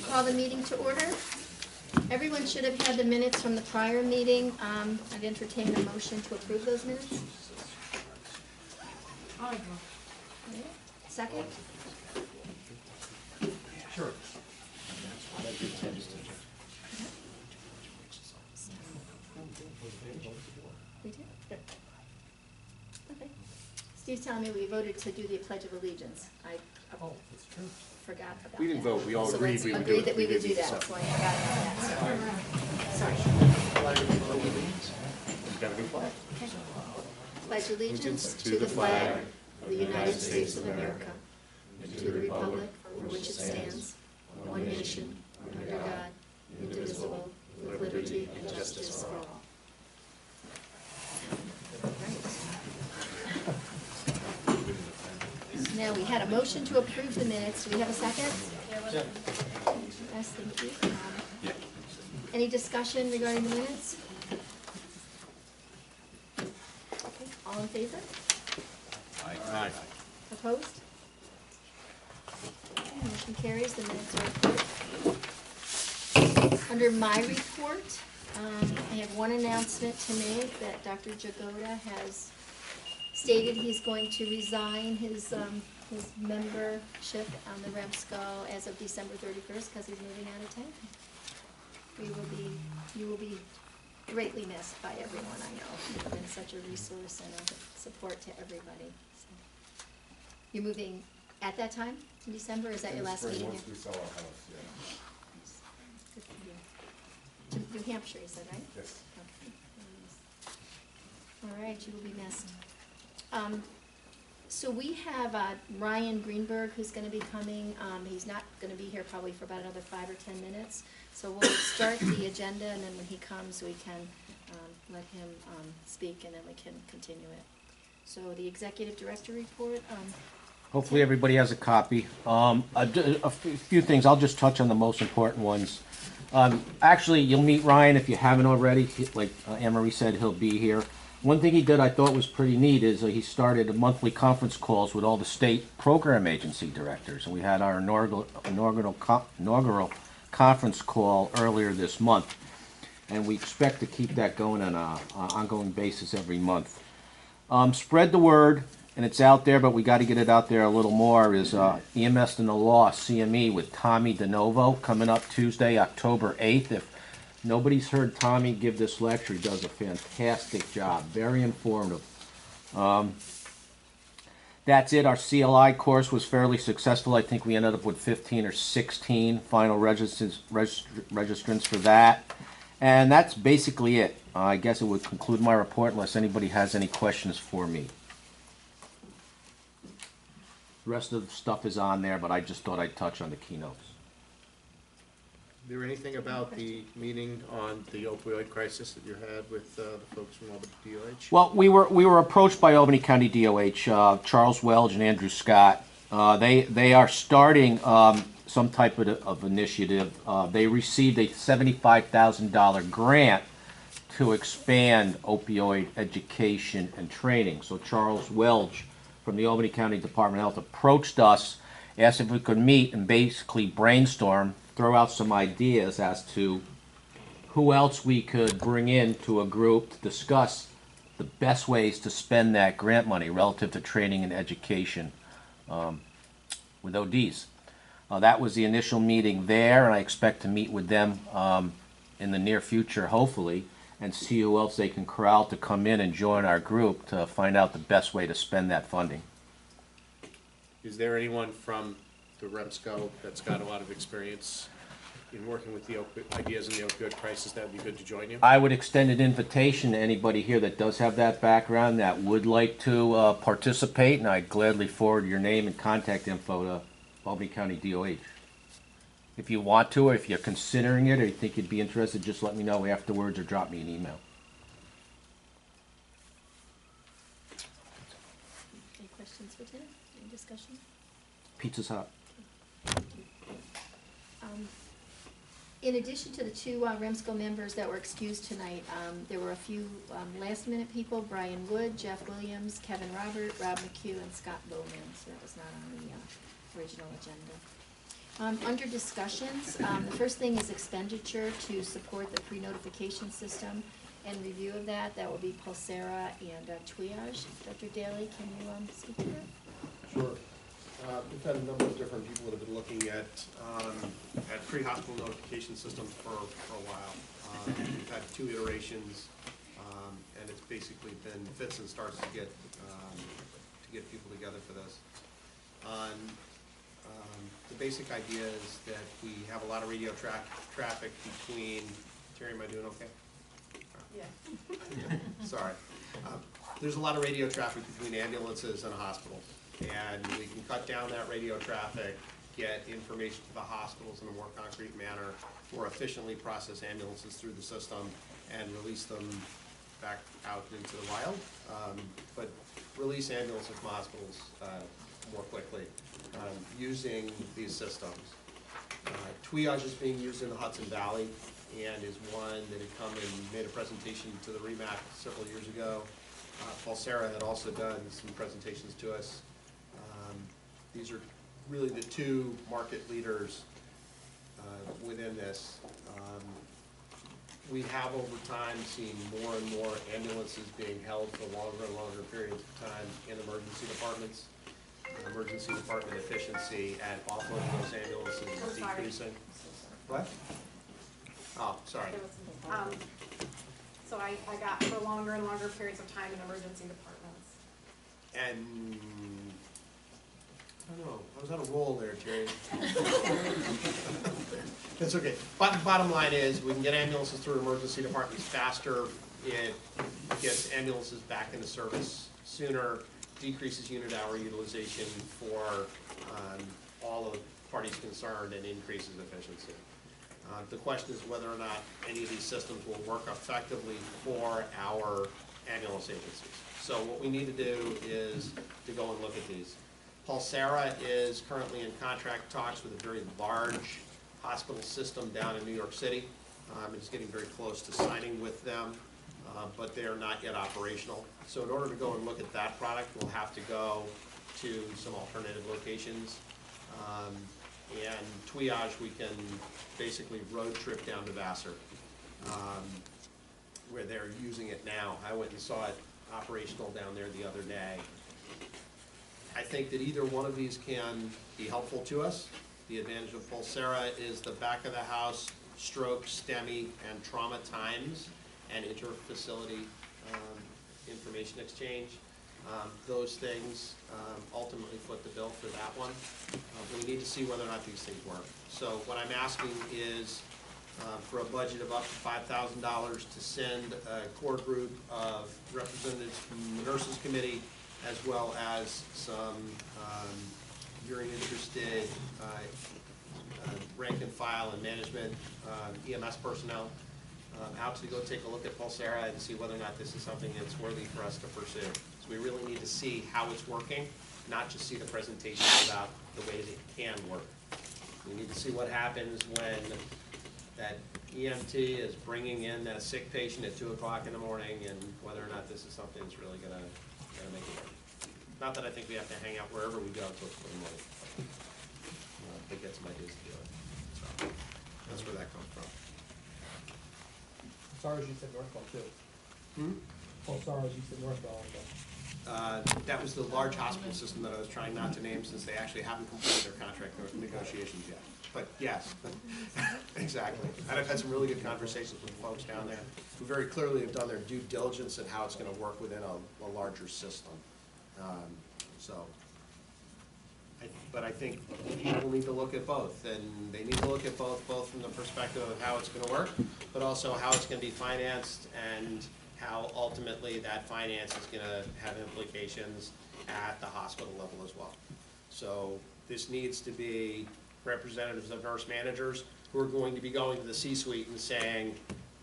call the meeting to order. Everyone should have had the minutes from the prior meeting. I'd entertain a motion to approve those minutes. Second? Sure. We did? Okay. Steve's telling me we voted to do the Pledge of Allegiance. I Oh, that's true. forgot about that. We didn't vote, we all So agreed let's we would do agree it. that we would do that, so I forgot about that. Sorry. You got a new flag. Okay. Pledge allegiance to the flag of the United States of America, and to the republic for which it stands, one nation, under God, indivisible, with liberty and justice for all. Now, we had a motion to approve the minutes. Do we have a second? Yes, thank you. Any discussion regarding the minutes? Okay, all in favor? Aye. Opposed? Okay, motion carries, the minutes are approved. Under my report, I have one announcement to make that Dr. Jagoda has stated he's going to resign his membership on the Remsco as of December 31st because he's moving out of town. You will be greatly missed by everyone, I know. You've been such a resource and a support to everybody. So. You're moving at that time in December, or is that your last meeting? Once we sell our house, yeah. Nice. Good for you. To New Hampshire, you said, right? Yes. Okay. All right, you will be missed. So we have Ryan Greenberg who's going to be coming. He's not going to be here probably for about another 5 or 10 minutes. So we'll start the agenda, and then when he comes, we can let him speak, and then we can continue it. So the executive director report. Hopefully everybody has a copy. A few things, I'll just touch on the most important ones. Actually, you'll meet Ryan if you haven't already. Like Anne-Marie said, he'll be here. One thing he did I thought was pretty neat is he started monthly conference calls with all the state program agency directors. And we had our inaugural conference call earlier this month. And we expect to keep that going on an ongoing basis every month. Spread the word, and it's out there, but we got to get it out there a little more, is EMS and the Law, CME, with Tommy DeNovo, coming up Tuesday, October 8th. If nobody's heard Tommy give this lecture, he does a fantastic job, very informative. That's it. Our CLI course was fairly successful. I think we ended up with 15 or 16 final registrants for that. And that's basically it. I guess it would conclude my report unless anybody has any questions for me. The rest of the stuff is on there, but I just thought I'd touch on the keynotes. Is there anything about the meeting on the opioid crisis that you had with the folks from Albany DOH? Well, we were approached by Albany County DOH, Charles Welge and Andrew Scott. They are starting some type of initiative. They received a $75,000 grant to expand opioid education and training. So Charles Welge from the Albany County Department of Health approached us, asked if we could meet and basically brainstorm, throw out some ideas as to who else we could bring in to a group to discuss the best ways to spend that grant money relative to training and education with ODs. That was the initial meeting there, and I expect to meet with them in the near future, hopefully, and see who else they can corral to come in and join our group to find out the best way to spend that funding. Is there anyone from the Remsco that's got a lot of experience in working with the ideas in the opioid crisis that would be good to join you? I would extend an invitation to anybody here that does have that background that would like to participate, and I'd gladly forward your name and contact info to Albany County DOH. If you want to, or if you're considering it, or you think you'd be interested, just let me know afterwards or drop me an email. Any questions for Tina? Any discussion? Pizza's hot. In addition to the two Remsco members that were excused tonight, there were a few last-minute people: Brian Wood, Jeff Williams, Kevin Robert, Rob McHugh, and Scott Bowman. So that was not on the original agenda. Under discussions, the first thing is expenditure to support the pre-notification system and review of that. That will be Pulsera and Triage. Dr. Daly, can you speak to that? Sure. We've had a number of different people that have been looking at pre-hospital notification systems for a while. We've had 2 iterations, and it's basically been fits and starts to get people together for this. The basic idea is that we have a lot of radio traffic between, Terry, am I doing okay? Yeah. Sorry. There's a lot of radio traffic between ambulances and hospitals, and we can cut down that radio traffic, get information to the hospitals in a more concrete manner, more efficiently process ambulances through the system, and release them back out into the wild, but release ambulances from hospitals more quickly using these systems. Triage is being used in the Hudson Valley and is one that had come and made a presentation to the REMAC several years ago. Pulsera had also done some presentations to us. These are really the 2 market leaders within this. We have over time seen more and more ambulances being held for longer and longer periods of time in emergency departments. Emergency department efficiency and offloading those ambulances is decreasing. What? Oh, sorry. So I got for longer and longer periods of time in emergency departments. And I don't know, I was on a roll there, Terry. That's okay. Bottom line is, we can get ambulances through emergency departments faster. It gets ambulances back into service sooner, decreases unit hour utilization for all of the parties concerned, and increases efficiency. The question is whether or not any of these systems will work effectively for our ambulance agencies. So what we need to do is to go and look at these. Pulsera is currently in contract talks with a very large hospital system down in New York City. It's getting very close to signing with them, but they are not yet operational. So in order to go and look at that product, we'll have to go to some alternative locations. And Triage, we can basically road trip down to Vassar, where they're using it now. I went and saw it operational down there the other day. I think that either one of these can be helpful to us. The advantage of Pulsera is the back of the house stroke, STEMI, and trauma times and inter-facility information exchange. Those things ultimately foot the bill for that one. We need to see whether or not these things work. So what I'm asking is for a budget of up to $5,000 to send a core group of representatives from the nurses committee, as well as some very interested rank and file and management EMS personnel out to go take a look at Pulsera and see whether or not this is something that's worthy for us to pursue. So we really need to see how it's working, not just see the presentation about the ways it can work. We need to see what happens when that EMT is bringing in that sick patient at 2 o'clock in the morning, and whether or not this is something that's really gonna make it work. Not that I think we have to hang out wherever we go until it's for the money. But get some ideas to do it. So that's where that comes from. Pulsara, you said Northwell too. Pulsara, you said Northwell also. That was the large hospital system that I was trying not to name, since they actually haven't completed their contract negotiations yet. But yes, exactly. And I've had some really good conversations with folks down there who very clearly have done their due diligence at how it's gonna work within a larger system. But I think people need to look at both, and they need to look at both from the perspective of how it's gonna work, but also how it's gonna be financed, and how ultimately that finance is gonna have implications at the hospital level as well. So this needs to be representatives of nurse managers who are going to be going to the C-suite and saying,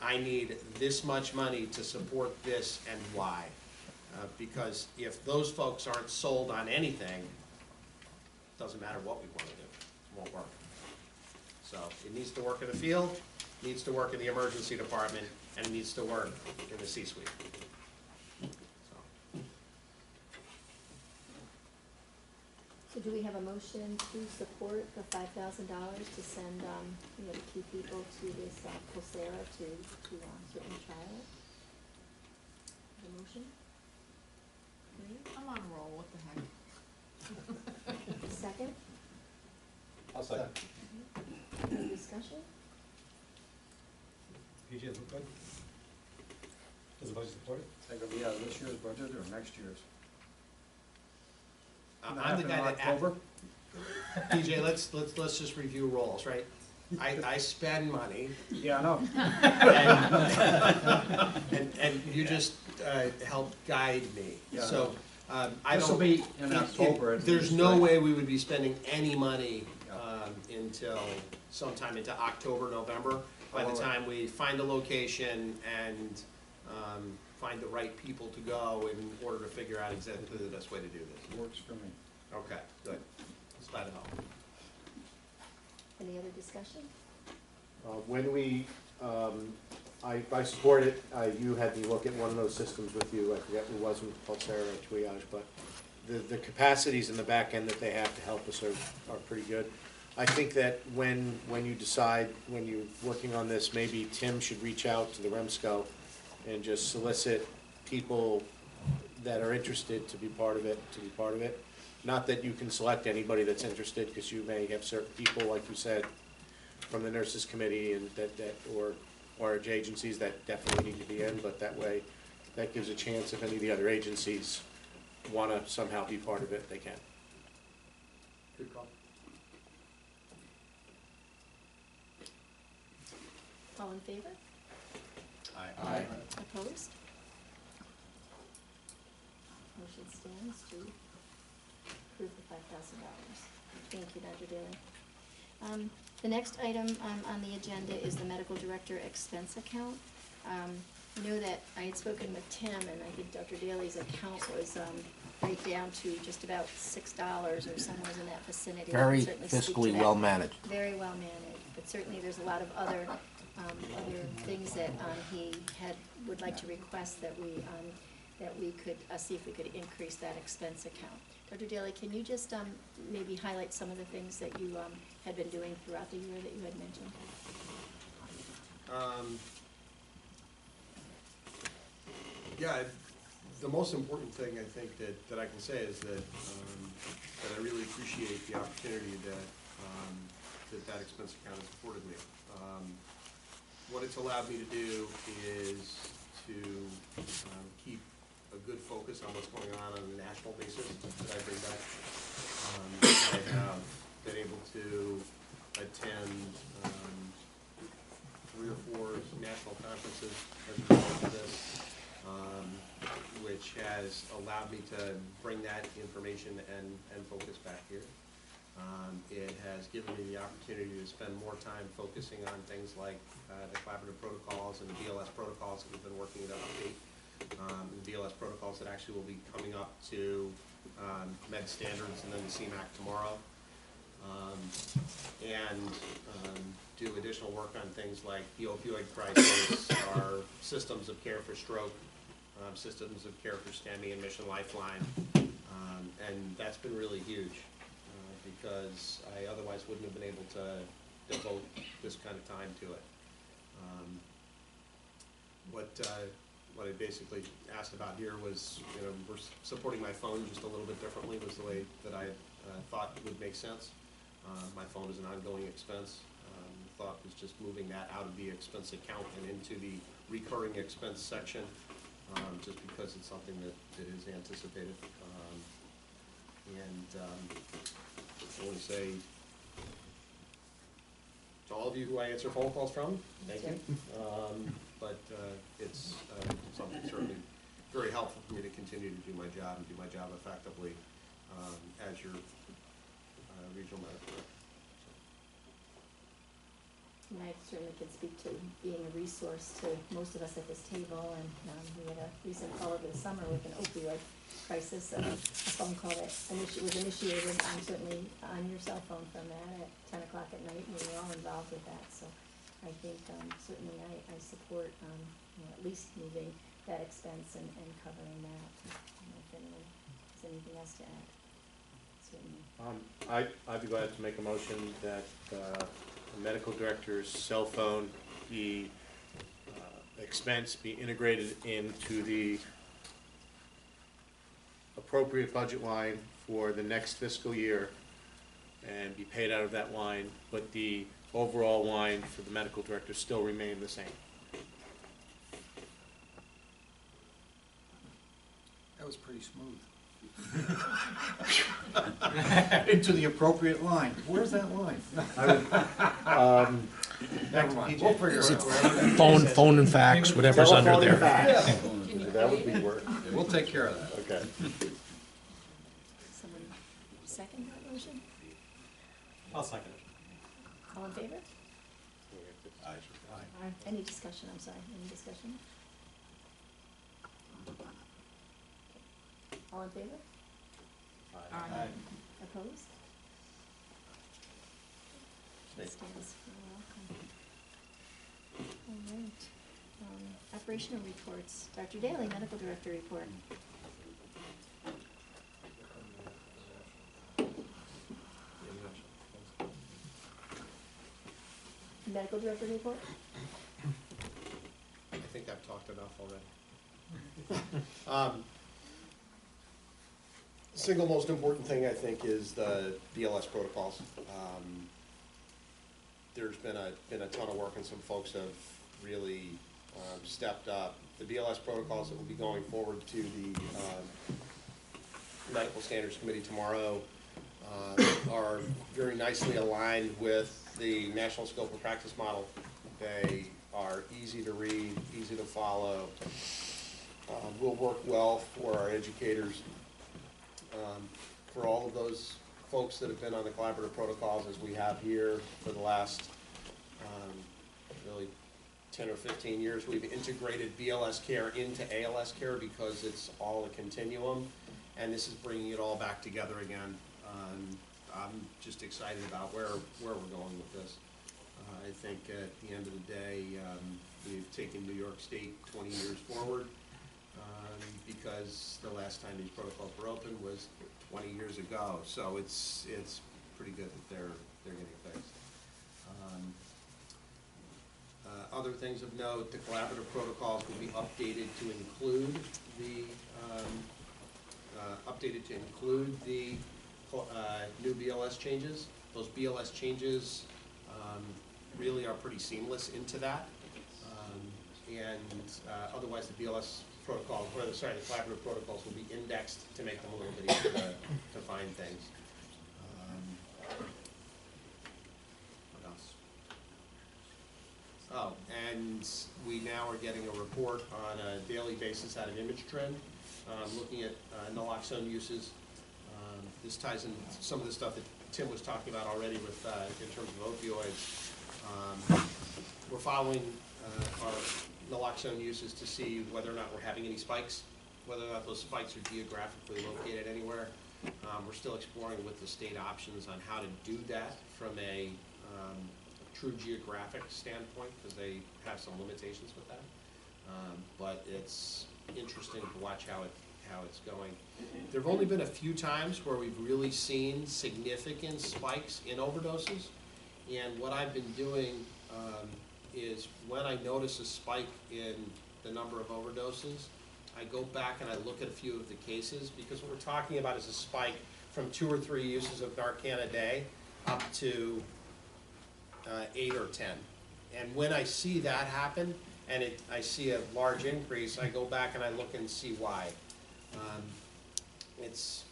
I need this much money to support this and why. Because if those folks aren't sold on anything, it doesn't matter what we want to do, it won't work. So it needs to work in the field, needs to work in the emergency department, and it needs to work in the C-suite. So do we have a motion to support the $5,000 to send, the key people to this, Coursera to certainly trial it? The motion? Maria? I'm on a roll, what the heck? Second? I'll second. Any discussion? PJ, look good? Does the budget support it? Is that gonna be out of this year's budget or next year's? I'm the guy that. October? PJ, let's just review roles, right? I spend money, Yeah, I know. and you just help guide me. Yeah. So, I This'll don't. be in October at There's least, no right? way we would be spending any money Yeah. until sometime into October, November. By the Oh, right. time we find a location and find the right people to go in order to figure out exactly the best way to do this. Works for me. Okay, good. That's glad to help. Any other discussion? When we, I support it, you had me look at one of those systems with you, I forget who it was, with Pulsera or Triage, but the capacities in the back end that they have to help us are pretty good. I think that when you decide, when you're working on this, maybe Tim should reach out to the Remsco and just solicit people that are interested to be part of it, Not that you can select anybody that's interested, because you may have certain people, like you said, from the nurses committee and or agencies that definitely need to be in, but that way, that gives a chance if any of the other agencies wanna somehow be part of it, they can. Good call. All in favor? Aye. Opposed? Motion stands to approve the $5,000. Thank you, Dr. Daly. The next item on the agenda is the medical director expense account. I know that I had spoken with Tim, and I think Dr. Daly's account was right down to just about $6 or somewhere in that vicinity. Very Certainly speak to fiscally that. well managed. Very well managed, but certainly there's a lot of other things that he would like to request that we could see if we could increase that expense account. Dr. Daly, can you just maybe highlight some of the things that you had been doing throughout the year that you had mentioned? Yeah, the most important thing I think that I can say is that I really appreciate the opportunity that expense account has afforded me. What it's allowed me to do is to keep a good focus on what's going on a national basis that I bring back. I have been able to attend 3 or 4 national conferences as a result of this, which has allowed me to bring that information and focus back here. It has given me the opportunity to spend more time focusing on things like the collaborative protocols and the BLS protocols that we've been working to update. The BLS protocols that actually will be coming up to med standards and then the CMAC tomorrow. Do additional work on things like the opioid crisis, our systems of care for stroke, systems of care for STEMI and Mission Lifeline, and that's been really huge because I otherwise wouldn't have been able to devote this kind of time to it. What I basically asked about here was, we're supporting my phone just a little bit differently was the way that I thought would make sense. My phone is an ongoing expense. Thought was just moving that out of the expense account and into the recurring expense section, just because it's something that is anticipated. I want to say to all of you who I answer phone calls from, thank you. But it's something certainly very helpful for me to continue to do my job and do my job effectively as your regional medical director. And I certainly can speak to being a resource to most of us at this table, and we had a recent call over the summer with an opioid crisis, a phone call that was initiated, certainly on your cell phone from that at 10 o'clock at night, and we were all involved with that, so I think certainly I support at least moving that expense and covering that, if anyone has anything else to add. certainly. I'd be glad to make a motion that the medical director's cell phone be, expense be integrated into the appropriate budget line for the next fiscal year and be paid out of that line, but the overall line for the medical director still remain the same. That was pretty smooth. Into the appropriate line. Where's that line? Never mind, we'll figure it out. Phone and fax, whatever's under Telephone and there. fax. That would be work. We'll take care of that. Okay. Someone second that motion? I'll second it. All in favor? Aye. Any discussion, I'm sorry, any discussion? All in favor? Aye. Opposed? Stands. You're welcome. All right. Operational reports. Dr. Daly, Medical Director report. Medical Director report? I think I've talked enough already. Single most important thing, I think, is the BLS protocols. There's been a ton of work, and some folks have really stepped up. The BLS protocols that will be going forward to the Medical Standards Committee tomorrow are very nicely aligned with the National Scope of Practice model. They are easy to read, easy to follow, will work well for our educators. For all of those folks that have been on the collaborative protocols, as we have here for the last really 10 or 15 years, we've integrated BLS care into ALS care because it's all a continuum, and this is bringing it all back together again. I'm just excited about where we're going with this. I think at the end of the day, we've taken New York State 20 years forward, because the last time these protocols were open was 20 years ago. So it's pretty good that they're getting fixed. Other things of note: the collaborative protocols will be updated to include the new BLS changes. Those BLS changes really are pretty seamless into that, otherwise the BLS protocol, the collaborative protocols will be indexed to make them a little bit easier to find things. What else? Oh, and we now are getting a report on a daily basis out of Image Trend, looking at naloxone uses. This ties in some of the stuff that Tim was talking about already with in terms of opioids. We're following our naloxone uses to see whether or not we're having any spikes, whether or not those spikes are geographically located anywhere. We're still exploring with the state options on how to do that from a true geographic standpoint, because they have some limitations with that. But it's interesting to watch how it's going. There have only been a few times where we've really seen significant spikes in overdoses, and what I've been doing is when I notice a spike in the number of overdoses, I go back and I look at a few of the cases, because what we're talking about is a spike from 2 or 3 uses of Narcan a day up to 8 or 10. And when I see that happen, and I see a large increase, I go back and I look and see why. It's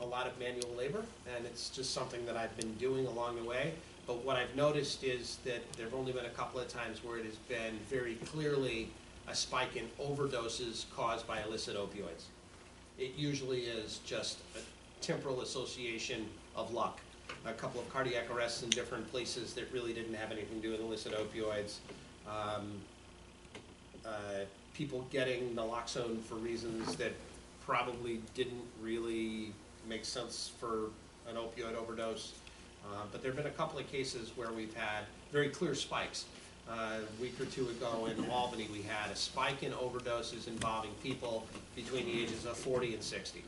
a lot of manual labor, and it's just something that I've been doing along the way. But what I've noticed is that there have only been a couple of times where it has been very clearly a spike in overdoses caused by illicit opioids. It usually is just a temporal association of luck. A couple of cardiac arrests in different places that really didn't have anything to do with illicit opioids. People getting naloxone for reasons that probably didn't really make sense for an opioid overdose. But there have been a couple of cases where we've had very clear spikes. A week or two ago in Albany, we had a spike in overdoses involving people between the ages of 40 and 60,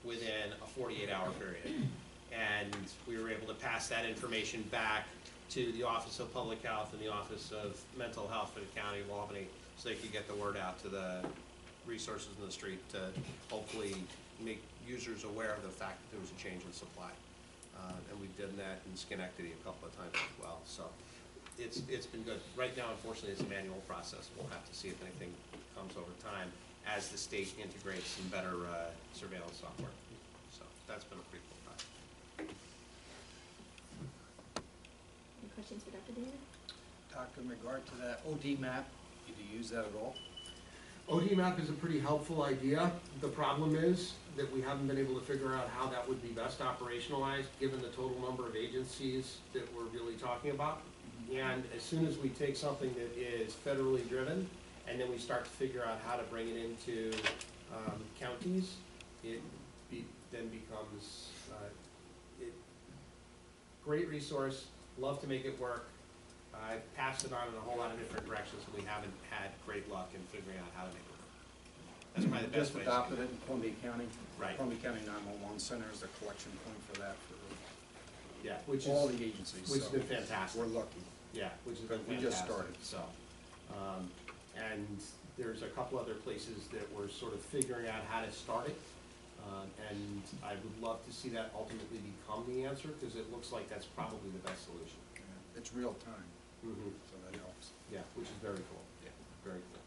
within a 48-hour period. And we were able to pass that information back to the Office of Public Health and the Office of Mental Health for the County of Albany, so they could get the word out to the resources in the street to hopefully make users aware of the fact that there was a change in supply. And we've done that in Schenectady a couple of times as well. So it's been good. Right now, unfortunately, it's a manual process. We'll have to see if anything comes over time as the state integrates some better surveillance software. So that's been a pretty cool project. Any questions for Dr. David? Doc, in regard to that OD map, do you use that at all? OD map is a pretty helpful idea. The problem is that we haven't been able to figure out how that would be best operationalized, given the total number of agencies that we're really talking about. And as soon as we take something that is federally driven, and then we start to figure out how to bring it into counties, it then becomes great resource, love to make it work. I've passed it on in a whole lot of different directions, and we haven't had great luck in figuring out how to make it work. That's probably the best Just way. adopted it in Columbia County. Right. Columbia County 911 Center is the collection point for that for Yeah, which is, all the agencies. which has so been fantastic. We're lucky. Yeah, which has But been we just fantastic, started. so. And there's a couple other places that we're sort of figuring out how to start it. And I would love to see that ultimately become the answer, because it looks like that's probably the best solution. Yeah, it's real time, Mm-hmm. so that helps. Yeah, which is very cool. Yeah, very cool.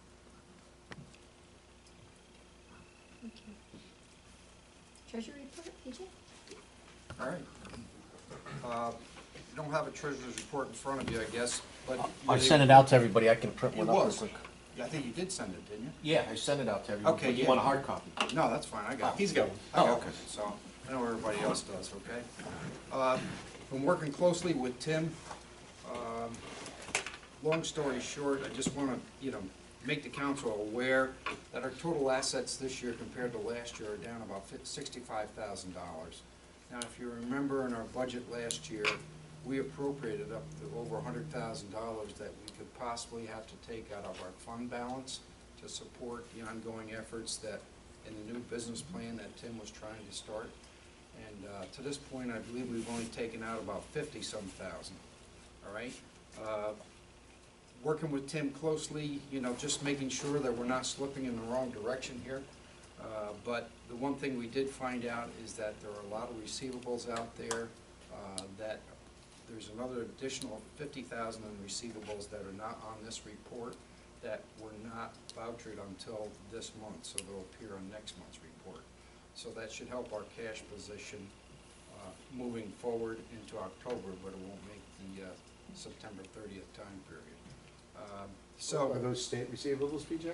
Okay. Treasury report, PJ? All right. You don't have a treasurer's report in front of you, I guess, but. I sent it out to everybody. I can print It one up. real was. quick. I think you did send it, didn't you? Yeah, I sent it out to everybody. Okay, But you yeah. want a hard copy? No, that's fine, I got it. He's got one. I got Oh, one, okay. so, I know everybody else does, okay? Been working closely with Tim. Long story short, I just wanna, make the council aware that our total assets this year compared to last year are down about $65,000. Now, if you remember in our budget last year, we appropriated up to over $100,000 that we could possibly have to take out of our fund balance to support the ongoing efforts that, in the new business plan that Tim was trying to start. And to this point, I believe we've only taken out about 50-some thousand, all right? Working with Tim closely, just making sure that we're not slipping in the wrong direction here. But the one thing we did find out is that there are a lot of receivables out there, that there's another additional 50,000 in receivables that are not on this report that were not vouchered until this month, so they'll appear on next month's report. So that should help our cash position moving forward into October, but it won't make the September 30th time period. Are So, those state receivables, PJ?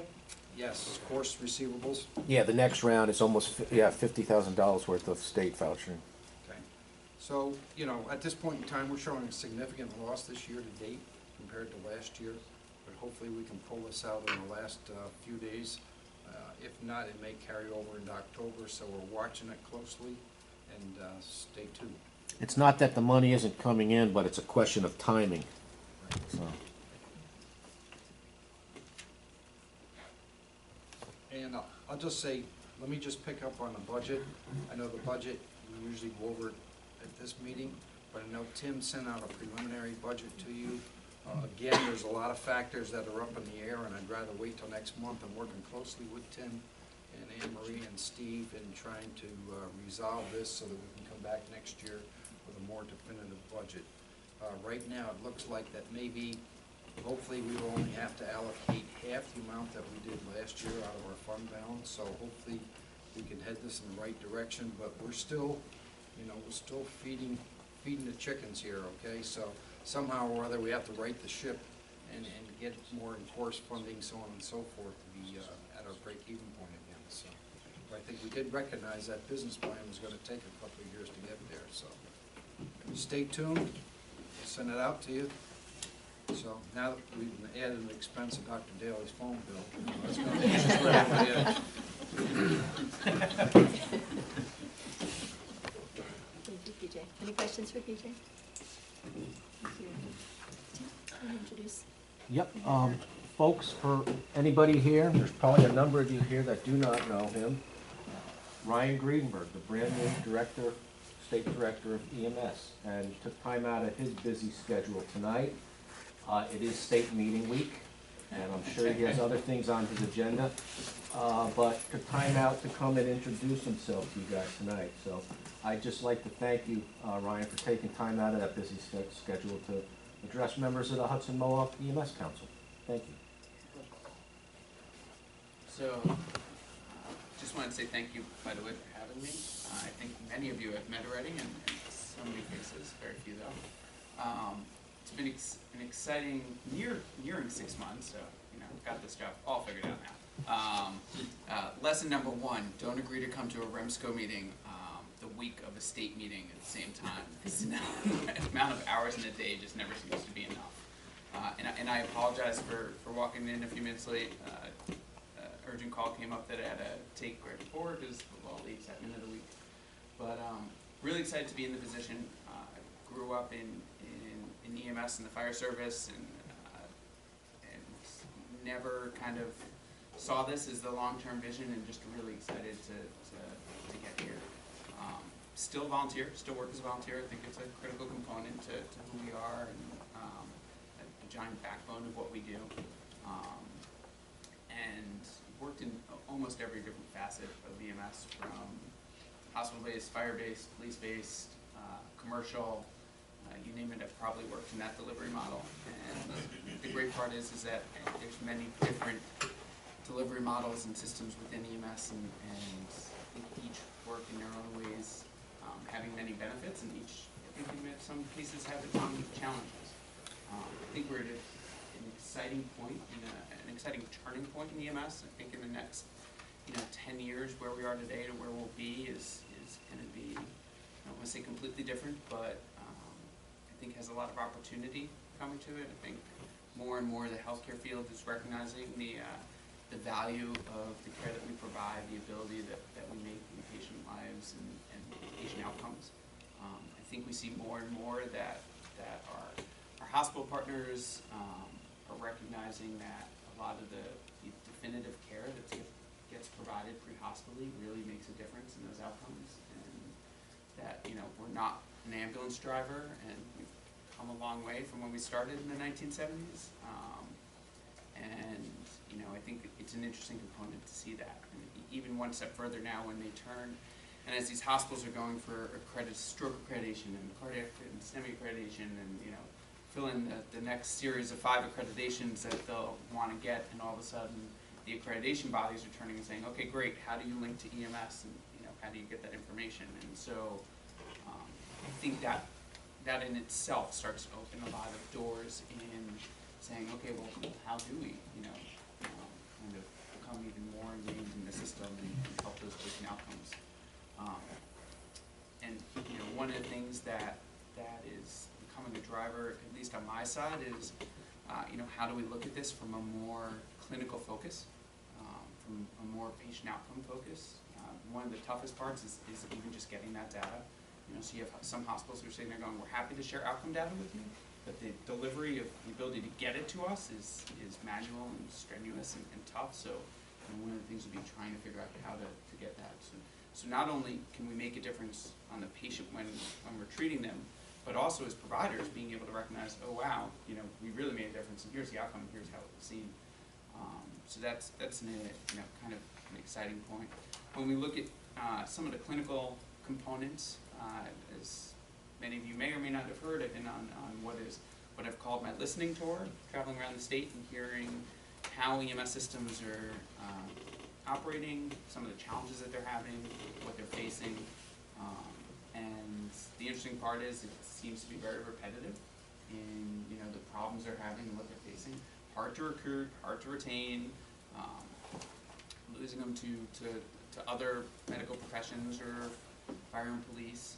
yes, of course, receivables. Yeah, the next round is almost, $50,000 worth of state vouchering. Okay. So, at this point in time, we're showing a significant loss this year to date compared to last year, but hopefully we can pull this out in the last few days. If not, it may carry over into October, so we're watching it closely, and stay tuned. It's not that the money isn't coming in, but it's a question of timing, so. And I'll just say, let me just pick up on the budget. I know the budget, we usually go over it at this meeting, but I know Tim sent out a preliminary budget to you. Again, there's a lot of factors that are up in the air, and I'd rather wait till next month. I'm working closely with Tim and Anne Marie and Steve in trying to resolve this so that we can come back next year with a more definitive budget. Right now, it looks like that maybe, hopefully, we will only have to allocate half the amount that we did last year out of our fund balance, so hopefully we can head this in the right direction, but we're still, we're still feeding the chickens here, okay? So somehow or other, we have to right the ship and get more enforced funding, so on and so forth, to be at our break-even point again, so. But I think we did recognize that business plan was gonna take a couple of years to get there, so. Stay tuned, I'll send it out to you. So now that we've added an expense of Dr. Daly's phone bill, it's gonna push us right over the edge. Thank you, PJ. Any questions for PJ? Thank you. Tim, can you introduce? Yep, folks, for anybody here, there's probably a number of you here that do not know him. Ryan Greenberg, the brand new director, state director of EMS, and took time out of his busy schedule tonight. It is state meeting week, and I'm sure he has other things on his agenda, but took time out to come and introduce himself to you guys tonight. So I'd just like to thank you, Ryan, for taking time out of that busy schedule to address members of the Hudson Mohawk EMS Council. Thank you. So, just wanted to say thank you, by the way, for having me. I think many of you have met already, and so many faces, very few though. It's been an exciting, nearing 6 months, so, you know, got this job all figured out now. Lesson number 1, don't agree to come to a Remsco meeting the week of a state meeting at the same time. The amount of hours in a day just never seems to be enough. And I apologize for walking in a few minutes late. Urgent call came up that I had to take right before because well, the exact minute of the week. But really excited to be in the position. Grew up in EMS and the fire service, and never kind of saw this as the long-term vision, and just really excited to get here. Still volunteer, still work as a volunteer. I think it's a critical component to who we are, and a giant backbone of what we do. And worked in almost every different facet of EMS, from hospital-based, fire-based, police-based, commercial, you name it, I've probably worked in that delivery model. And the great part is that there's many different delivery models and systems within EMS, and I think each work in their own ways, having many benefits, and each, I think in some cases, have its own challenges. I think we're at an exciting point, an exciting turning point in EMS. I think in the next 10 years, where we are today to where we'll be is going to be, I don't want to say completely different, but I think has a lot of opportunity coming to it. I think more and more the healthcare field is recognizing the value of the care that we provide, the ability that we make in patient lives and patient outcomes. I think we see more and more that our hospital partners are recognizing that a lot of the definitive care that gets provided pre-hospitally really makes a difference in those outcomes, and that we're not an ambulance driver, and we've come a long way from when we started in the 1970s, and I think it's an interesting component to see that, and even one step further now when they turn, and as these hospitals are going for stroke accreditation and cardiac and STEMI accreditation, and fill in the next series of 5 accreditations that they'll want to get, and all of a sudden the accreditation bodies are turning and saying, okay, great, how do you link to EMS, and how do you get that information? And so I think that in itself starts to open a lot of doors in saying, okay, well, how do we kind of become even more ingrained in the system and help those patient outcomes? And one of the things that is becoming a driver, at least on my side, is how do we look at this from a more clinical focus, from a more patient outcome focus. One of the toughest parts is even just getting that data. So you have some hospitals who are sitting there going, we're happy to share outcome data with you, but the delivery of the ability to get it to us is manual and strenuous and tough. So one of the things would be trying to figure out how to get that. So not only can we make a difference on the patient when we're treating them, but also as providers being able to recognize, oh wow, we really made a difference, and here's the outcome, and here's how it was seen. So that's kind of an exciting point. When we look at some of the clinical components, as many of you may or may not have heard, I've been on what I've called my listening tour, traveling around the state and hearing how EMS systems are operating, some of the challenges that they're having, what they're facing. And the interesting part is it seems to be very repetitive in the problems they're having and what they're facing. Hard to recruit, hard to retain, losing them to other medical professions or fire and police.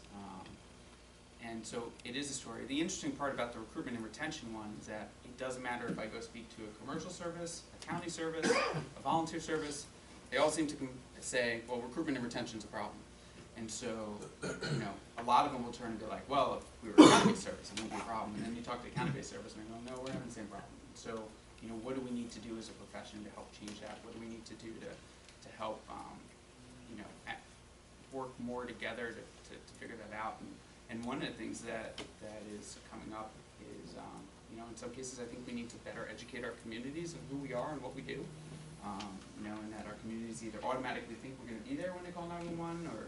And so it is a story. The interesting part about the recruitment and retention one is that it doesn't matter if I go speak to a commercial service, a county service, a volunteer service, they all seem to say, well, recruitment and retention is a problem. And so, a lot of them will turn and be like, well, if we were a county-based service, it wouldn't be a problem. And then you talk to a county-based service and they go, no, we're having the same problem. So, what do we need to do as a profession to help change that? What do we need to do to help, work more together to figure that out. And one of the things that is coming up is, you know, in some cases, I think we need to better educate our communities on who we are and what we do. You know, and that our communities either automatically think we're gonna be there when they call 911, or,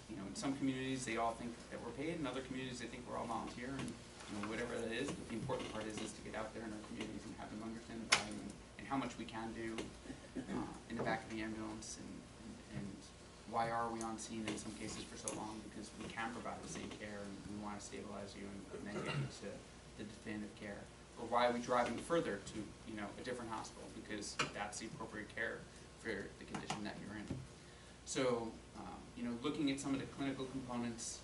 you know, in some communities, they all think that we're paid, in other communities, they think we're all volunteer, and, you know, whatever that is, but the important part is to get out there in our communities and have them understand the value and how much we can do, in the back of the ambulance, and why are we on scene in some cases for so long, because we can provide the same care, and we wanna stabilize you and then get you to the definitive care. Or why are we driving further to, you know, a different hospital, because that's the appropriate care for the condition that you're in. So, you know, looking at some of the clinical components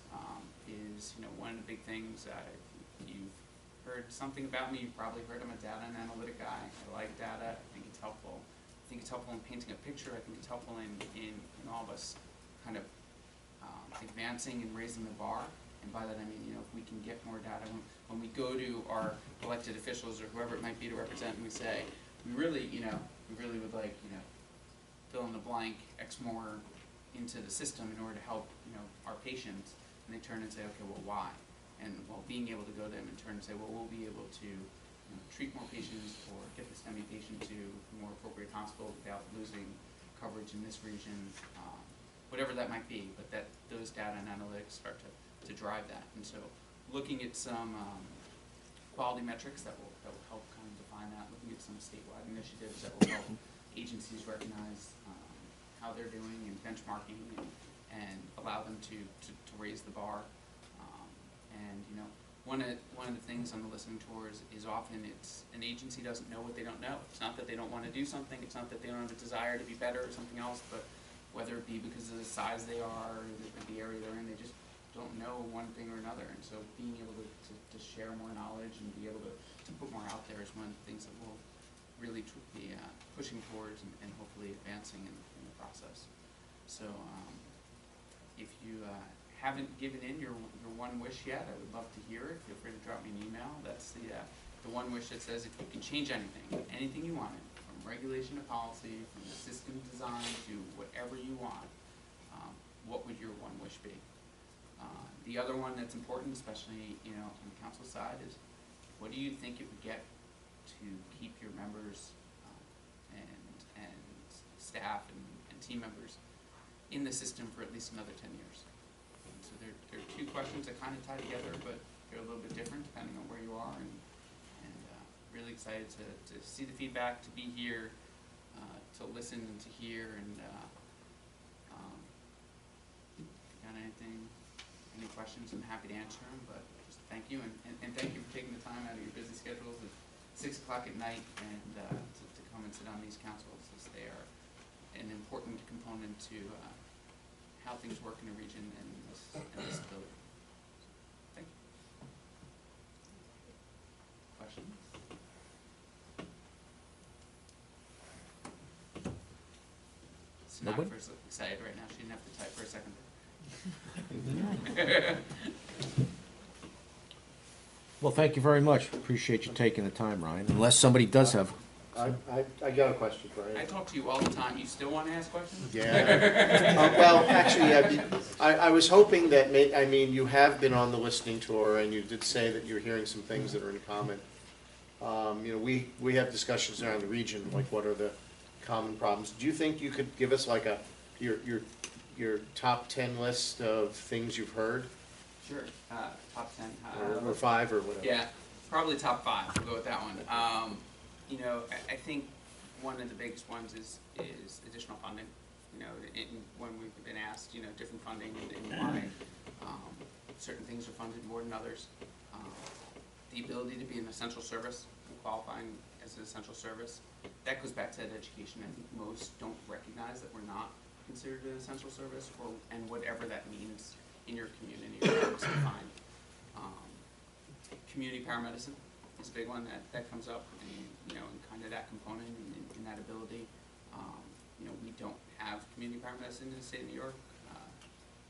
is, you know, one of the big things. You've heard something about me, you've probably heard I'm a data and analytic guy. I like data, I think it's helpful. I think it's helpful in painting a picture, I think it's helpful in all of us kind of advancing and raising the bar. And by that I mean, you know, if we can get more data, when we go to our elected officials or whoever it might be to represent, and we say, we really, you know, we really would like, you know, fill in the blank, X more into the system in order to help, you know, our patients, and they turn and say, okay, well, why? And well, being able to go to them and turn and say, well, we'll be able to, you know, treat more patients or get the STEMI patient to a more appropriate hospital without losing coverage in this region, whatever that might be, but that those data and analytics start to drive that. And so looking at some quality metrics that will help kind of define that, looking at some statewide initiatives that will help agencies recognize how they're doing and benchmarking and allow them to raise the bar. And you know, one of the things on the listening tour is often it's an agency doesn't know what they don't know. It's not that they don't want to do something, it's not that they don't have a desire to be better or something else, but whether it be because of the size they are, or the area they're in, they just don't know one thing or another. And so being able to share more knowledge and be able to put more out there is one of the things that we'll really be pushing towards and hopefully advancing in the process. So if you haven't given in your one wish yet, I would love to hear it. Feel free to drop me an email. That's the one wish that says if you can change anything you wanted, from regulation to policy, from the system design to whatever you want, what would your one wish be? The other one that's important, especially, you know, on the council side, is what do you think it would get to keep your members and staff and team members in the system for at least another 10 years? And so there are two questions that kind of tie together, but they're a little bit different depending on where you are, and really excited to see the feedback, to be here, to listen and to hear, and got any questions, I'm happy to answer them, but just thank you, and thank you for taking the time out of your busy schedules at 6 o'clock at night and to come and sit on these councils, as they are an important component to how things work in a region and this building. Thank you. Questions? Nobody? Sonata's excited right now, she didn't have to type for a second. Well, thank you very much. Appreciate you taking the time, Ryan. Unless somebody does have. I got a question for you. I talk to you all the time, you still want to ask questions? Yeah. Well, actually, I was hoping that, I mean, you have been on the listening tour, and you did say that you're hearing some things that are in common. You know, we have discussions around the region, like what are the common problems. Do you think you could give us like your top 10 list of things you've heard? Sure, top 10. Or 5 or whatever? Yeah, probably top 5, we'll go with that one. You know, I think one of the biggest ones is additional funding. You know, when we've been asked, you know, different funding and why certain things are funded more than others. The ability to be an essential service and qualifying as an essential service, that goes back to education. I think most don't recognize that we're not considered an essential service, and whatever that means in your community or how it's defined. Community paramedicine is a big one that comes up, and you know, and kind of that component and that ability. You know, we don't have community paramedicine in the state of New York,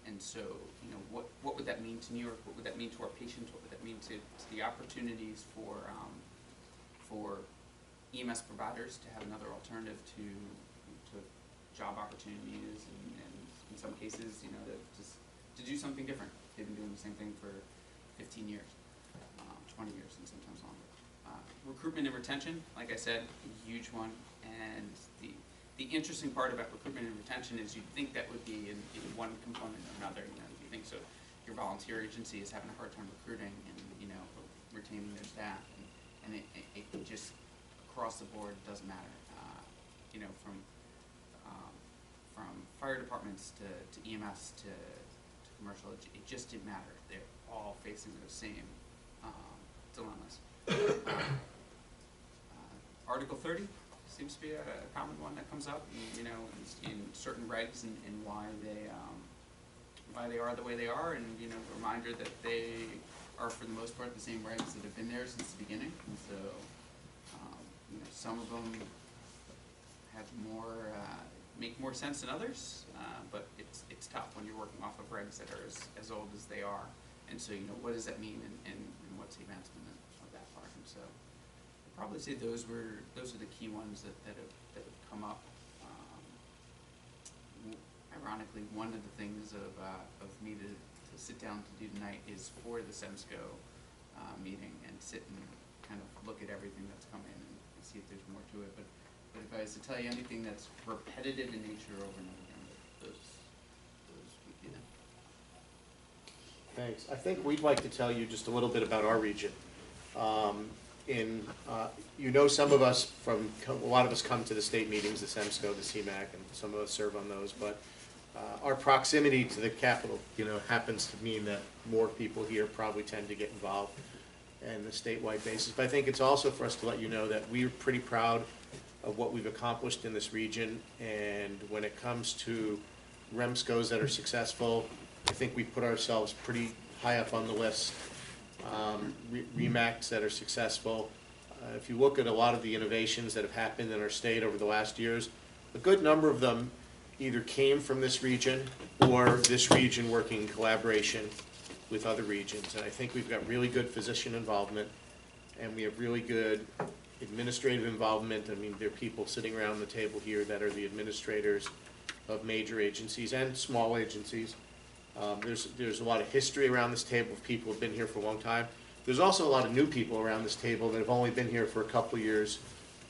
and so you know, what would that mean to New York? What would that mean to our patients? What would that mean to the opportunities for EMS providers to have another alternative to job opportunities and in some cases, to do something different. They've been doing the same thing for 15 years, 20 years, and sometimes longer. Recruitment and retention, like I said, a huge one. And the interesting part about recruitment and retention is you'd think that would be in one component or another. You think so. Your volunteer agency is having a hard time recruiting and retaining their staff, and it just across the board doesn't matter. From fire departments to EMS to commercial, it just didn't matter. They're all facing those same dilemmas. Article 30 seems to be a common one that comes up, in certain regs and why they are the way they are, and a reminder that they are for the most part the same regs that have been there since the beginning. And so, some of them have make more sense than others, but it's tough when you're working off of regs that are as old as they are. And so, what does that mean, and what's the advancement of that part? And so, I'd probably say those are the key ones that have come up. Ironically, one of the things of me to sit down to do tonight is for the Remsco meeting and sit and kind of look at everything that's come in and see if there's more to it. But if I was to tell you anything that's repetitive in nature over and over again, those would be them. Thanks. I think we'd like to tell you just a little bit about our region. Some of us a lot of us come to the state meetings, the Remsco, the CMAC, and some of us serve on those, but our proximity to the capital, happens to mean that more people here probably tend to get involved in the statewide basis. But I think it's also for us to let you know that we're pretty proud of what we've accomplished in this region, and when it comes to Remscos that are successful, I think we put ourselves pretty high up on the list. REMACs that are successful. If you look at a lot of the innovations that have happened in our state over the last years, a good number of them either came from this region or this region working in collaboration with other regions. And I think we've got really good physician involvement, and we have really good administrative involvement. I mean, there are people sitting around the table here that are the administrators of major agencies and small agencies. There's a lot of history around this table of people who have been here for a long time. There's also a lot of new people around this table that have only been here for a couple of years,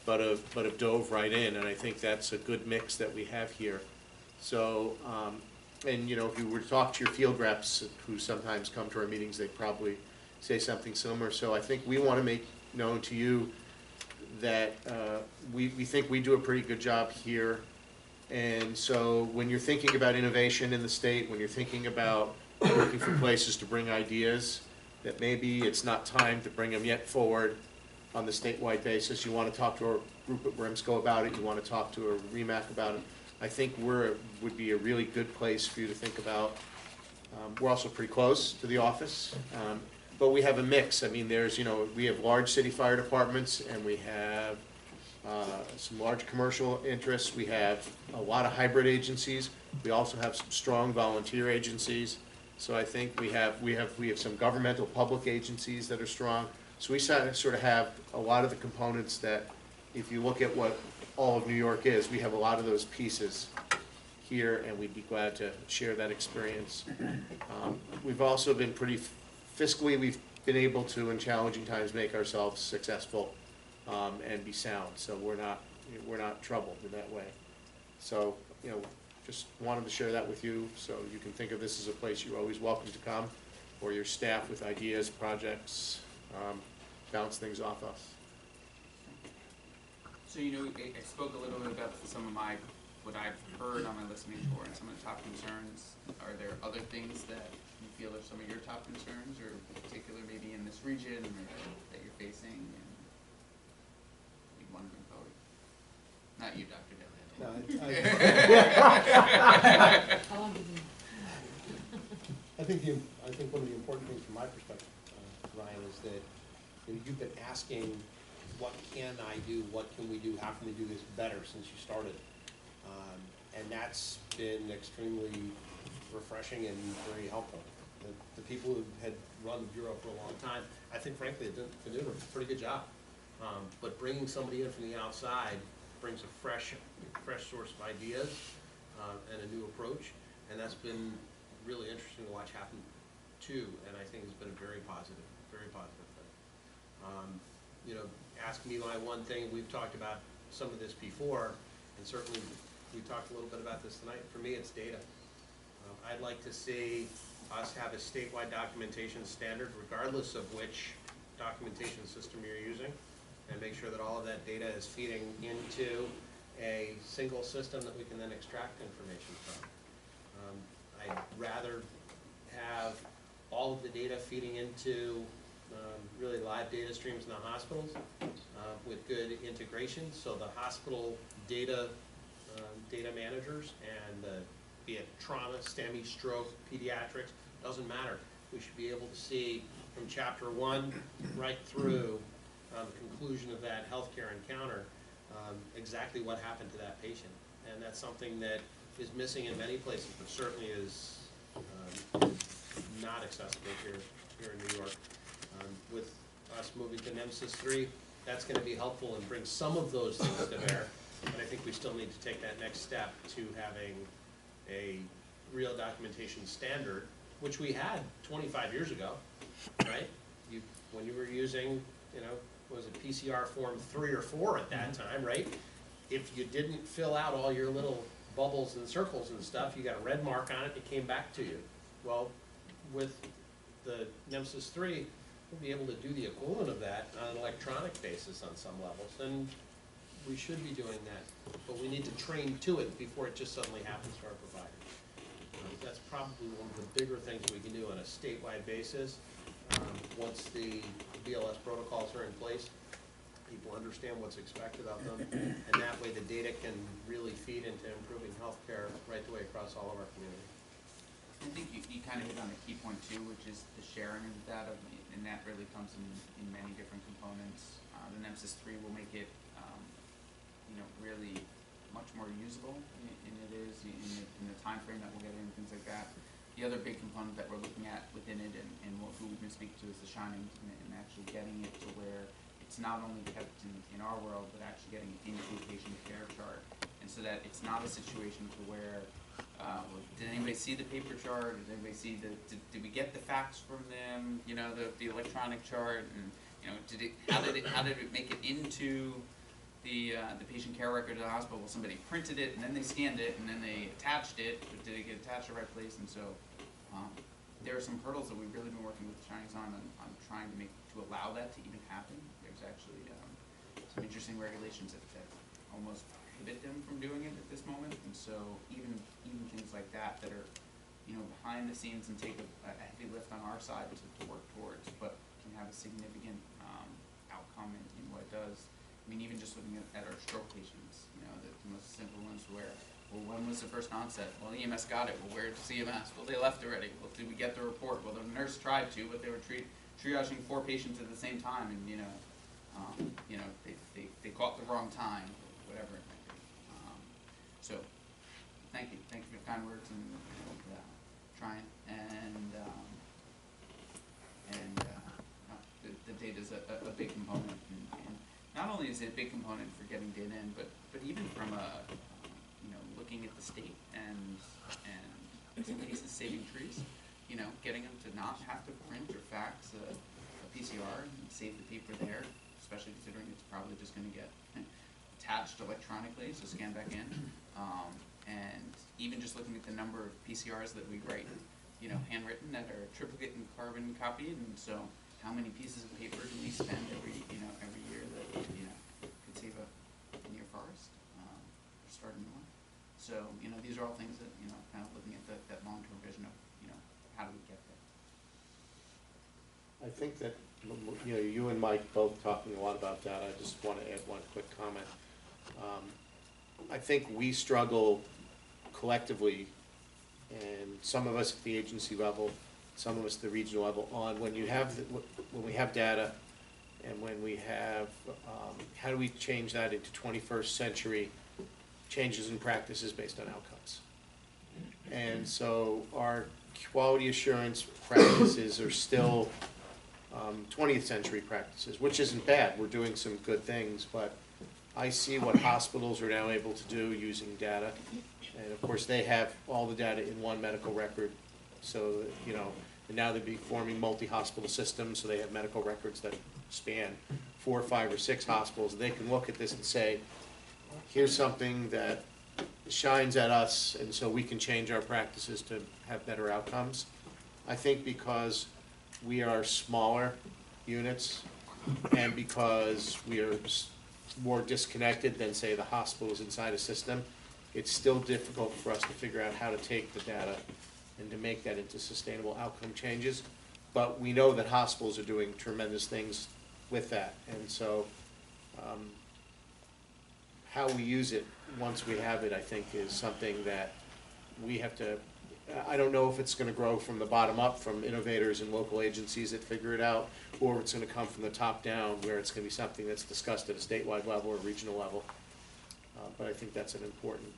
but have dove right in, and I think that's a good mix that we have here. So, if you were to talk to your field reps who sometimes come to our meetings, they'd probably say something similar. So I think we want to make known to you that we think we do a pretty good job here. And so when you're thinking about innovation in the state, when you're thinking about looking for places to bring ideas, that maybe it's not time to bring them yet forward on the statewide basis. You want to talk to a group at Remsco about it, you want to talk to a REMAC about it, I think would be a really good place for you to think about. We're also pretty close to the office, but we have a mix. I mean, we have large city fire departments, and we have some large commercial interests. We have a lot of hybrid agencies. We also have some strong volunteer agencies. So I think we have some governmental public agencies that are strong. So we sort of have a lot of the components that, if you look at what all of New York is, we have a lot of those pieces here, and we'd be glad to share that experience. We've also been pretty fiscally, we've been able to, in challenging times, make ourselves successful and be sound. So we're not troubled in that way. So, just wanted to share that with you, so you can think of this as a place you're always welcome to come, or your staff with ideas, projects, bounce things off us. So, I spoke a little bit about some of what I've heard on my listening tour and some of the top concerns. Are there other things that you feel are some of your top concerns, or in particular maybe in this region, or that you're facing and you want to bring forward? Not you, Dr. Daly. No, I think one of the important things from my perspective, Ryan, is that you've been asking, what can I do? What can we do? How can we do this better since you started? And that's been extremely refreshing and very helpful. The people who had run the Bureau for a long time, I think frankly, have been doing a pretty good job. But bringing somebody in from the outside brings a fresh source of ideas and a new approach. And that's been really interesting to watch happen too, and I think it's been a very positive thing. You know, ask me my one thing, we've talked about some of this before, and certainly we talked a little bit about this tonight. For me, it's data. I'd like to see us have a statewide documentation standard regardless of which documentation system you're using, and make sure that all of that data is feeding into a single system that we can then extract information from. I'd rather have all of the data feeding into really live data streams in the hospitals with good integration, so the hospital data managers and be it trauma, STEMI, stroke, pediatrics, doesn't matter. We should be able to see from chapter 1 right through the conclusion of that healthcare encounter exactly what happened to that patient. And that's something that is missing in many places, but certainly is not accessible here in New York. With us moving to Nemesis 3, that's going to be helpful and bring some of those things to bear. But I think we still need to take that next step to having a real documentation standard, which we had 25 years ago, right? When you were using, you know, was it PCR form 3 or 4 at that time, right? If you didn't fill out all your little bubbles and circles and stuff, you got a red mark on it, it came back to you. Well, with the Nemesis 3, we'll be able to do the equivalent of that on an electronic basis on some levels, and we should be doing that. But we need to train to it before it just suddenly happens to our provider. That's probably one of the bigger things we can do on a statewide basis. Once the BLS protocols are in place, people understand what's expected of them, and that way the data can really feed into improving healthcare right the way across all of our community. I think you kind of hit on a key point too, which is the sharing of data, and that really comes in many different components. The Nemesis 3 will make it, you know, really much more usable, and it is in the time frame that we'll get in, things like that. The other big component that we're looking at within it, and who we can speak to, is the shining, and actually getting it to where it's not only kept in our world, but actually getting it into a patient care chart, and so that it's not a situation to where, did anybody see the paper chart? Did anybody see did we get the facts from them? You know, the electronic chart, and you know, how did it make it into the patient care record of the hospital? Well, somebody printed it, and then they scanned it, and then they attached it, but did it get attached to the right place? And so there are some hurdles that we've really been working with the Chinese on trying to allow that to even happen. There's actually some interesting regulations that almost prohibit them from doing it at this moment, and so even things like that are, you know, behind the scenes and take a heavy lift on our side to work towards, but can have a significant outcome in what it does. I mean, even just looking at our stroke patients, you know, the most simple ones where, well, when was the first onset? Well, EMS got it. Well, where's CMS? Well, they left already. Well, did we get the report? Well, the nurse tried to, but they were triaging 4 patients at the same time, and you know, they caught the wrong time, whatever it might be. So, thank you for your kind words and trying, and the data is a big component, and not only is it a big component for getting data in, but even from looking at the state and in some cases saving trees, you know, getting them to not have to print or fax a PCR and save the paper there, especially considering it's probably just going to get attached electronically, so scan back in. And even just looking at the number of PCRs that we write, you know, handwritten, that are triplicate and carbon copied, and so how many pieces of paper do we spend every year that, you know, could save a near forest, or start a new one. So, you know, these are all things that, you know, kind of looking at that long-term vision of, you know, how do we get there. I think that, you know, you and Mike both talking a lot about that. I just want to add one quick comment. I think we struggle collectively, and some of us at the agency level, some of us at the regional level, on when we have data, and when we have, how do we change that into 21st century changes in practices based on outcomes? And so our quality assurance practices are still 20th century practices, which isn't bad. We're doing some good things, but I see what hospitals are now able to do using data. And of course, they have all the data in one medical record. So, you know, and now they're forming multi-hospital systems, so they have medical records that span 4, 5, or 6 hospitals. They can look at this and say, here's something that shines at us, and so we can change our practices to have better outcomes. I think because we are smaller units, and because we are more disconnected than, say, the hospitals inside a system, it's still difficult for us to figure out how to take the data and to make that into sustainable outcome changes. But we know that hospitals are doing tremendous things with that, and so how we use it once we have it, I think, is something that we have to, I don't know if it's gonna grow from the bottom up, from innovators and local agencies that figure it out, or it's gonna come from the top down, where it's gonna be something that's discussed at a statewide level or regional level. But I think that's an important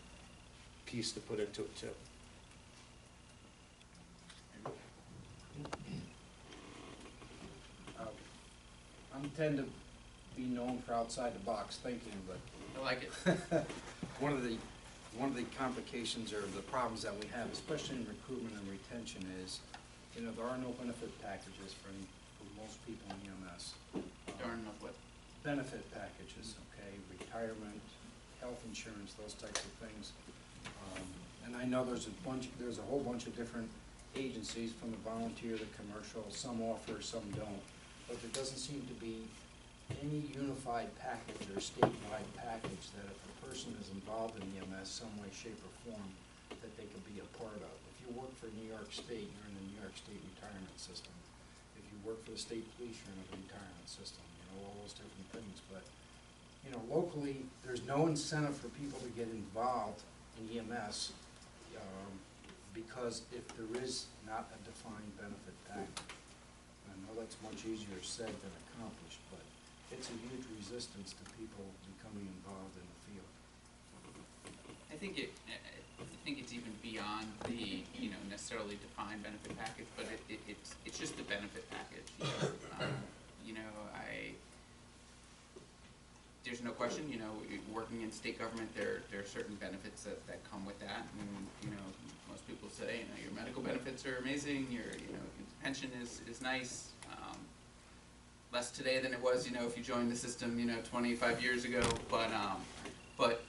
piece to put into it too. I tend to be known for outside the box thinking, but I like it. one of the complications or the problems that we have, especially in recruitment and retention, is, you know, there are no benefit packages for most people in EMS. There aren't enough what? Benefit packages, okay, retirement, health insurance, those types of things. And I know there's a whole bunch of different agencies, from the volunteer to commercial, some offer, some don't. But there doesn't seem to be any unified package or statewide package that if a person is involved in EMS some way, shape, or form, that they could be a part of. If you work for New York State, you're in the New York State retirement system. If you work for the state police, you're in a retirement system, you know, all those different things. But, you know, locally, there's no incentive for people to get involved in EMS because if there is not a defined benefit package. I know that's much easier said than accomplished, but it's a huge resistance to people becoming involved in the field. I think it's even beyond the, you know, necessarily defined benefit package, but it's just the benefit package. You know, there's no question, you know, working in state government, there are certain benefits that come with that. And, you know, most people say, you know, your medical benefits are amazing, your pension is nice. Less today than it was, you know, if you joined the system, you know, 25 years ago. But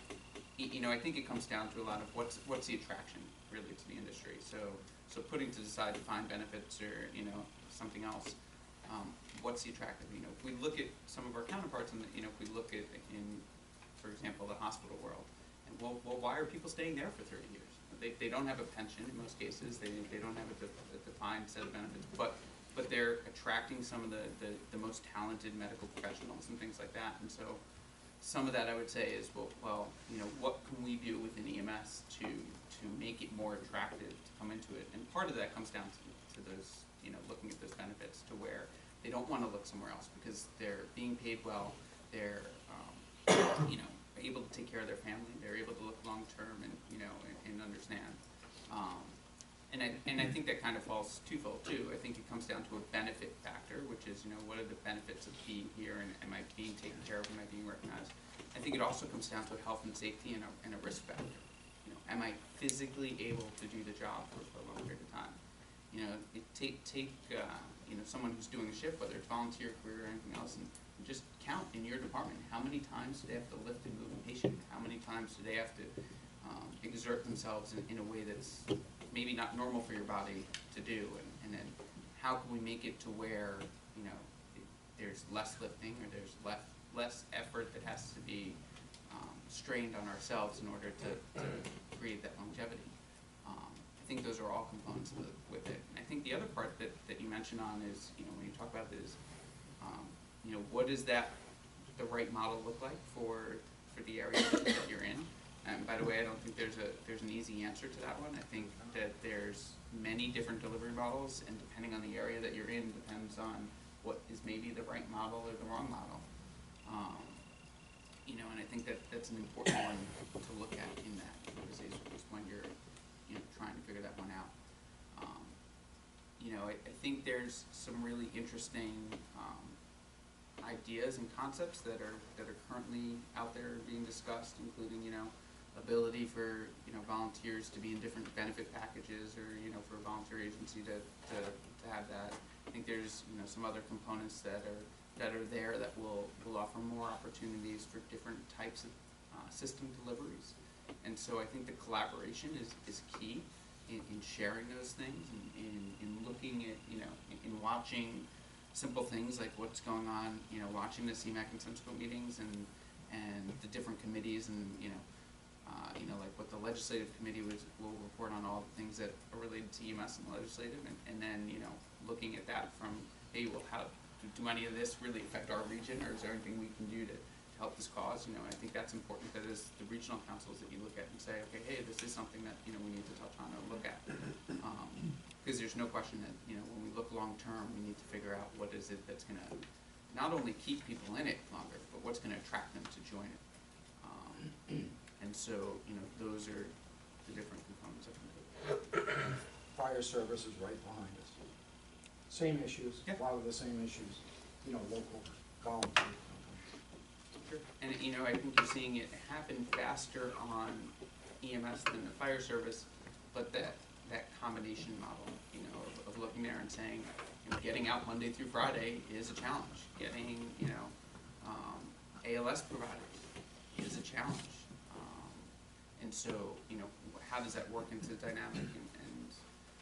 you know, I think it comes down to a lot of what's the attraction really to the industry. So putting to the side defined benefits or, you know, something else. What's the attractive? You know, if we look at some of our counterparts, and you know, if we look at for example, the hospital world, and well, why are people staying there for 30 years? They don't have a pension in most cases. They don't have a defined set of benefits, but they're attracting some of the most talented medical professionals and things like that. And so some of that I would say is, well, you know, what can we do within EMS to make it more attractive to come into it? And part of that comes down to those, you know, looking at those benefits to where they don't want to look somewhere else because they're being paid well, they're, you know, able to take care of their family, they're able to look long-term and, you know, and understand. And I think that kind of falls twofold too. I think it comes down to a benefit factor, which is, you know, what are the benefits of being here and am I being taken care of, am I being recognized? I think it also comes down to health and safety and a risk factor. You know, am I physically able to do the job for a long period of time? You know, take you know, someone who's doing a shift, whether it's volunteer, career, or anything else, and just count in your department, how many times do they have to lift and move a patient? How many times do they have to exert themselves in a way that's maybe not normal for your body to do? And then how can we make it to where, you know, there's less lifting or there's less effort that has to be strained on ourselves in order to create that longevity. I think those are all components with it. And I think the other part that you mentioned on is, you know, when you talk about this, you know, what does the right model look like for the area that you're in? And by the way, I don't think there's an easy answer to that one. I think that there's many different delivery models, and depending on the area that you're in, depends on what is maybe the right model or the wrong model. You know, and I think that's an important one to look at in that conversation when you're, you know, trying to figure that one out. You know, I think there's some really interesting ideas and concepts that are currently out there being discussed, including, you know, ability for, you know, volunteers to be in different benefit packages, or, you know, for a volunteer agency to have that. I think there's, you know, some other components that are there that will offer more opportunities for different types of system deliveries. And so I think the collaboration is key in sharing those things, and in looking at, you know, in watching simple things like what's going on, you know, watching the CMAC and Remsco meetings and the different committees, and, you know, like what the legislative committee will report on all the things that are related to EMS and the legislative, and then, you know, looking at that from, hey, well, how do any of this really affect our region, or is there anything we can do to help this cause? You know, I think that's important, that is the regional councils that you look at and say, okay, hey, this is something that, you know, we need to touch on or look at. Because there's no question that, you know, when we look long term, we need to figure out what is it that's going to not only keep people in it longer, but what's going to attract them to join it. And so, you know, those are the different components of it. Fire service is right behind us. Same issues, Yeah. a lot of the same issues, you know, local volunteer. Sure. And, you know, I think you're seeing it happen faster on EMS than the fire service, but that combination model, you know, of looking there and saying, you know, getting out Monday through Friday is a challenge. Getting, you know, ALS providers is a challenge. And so, you know, how does that work into the dynamic, and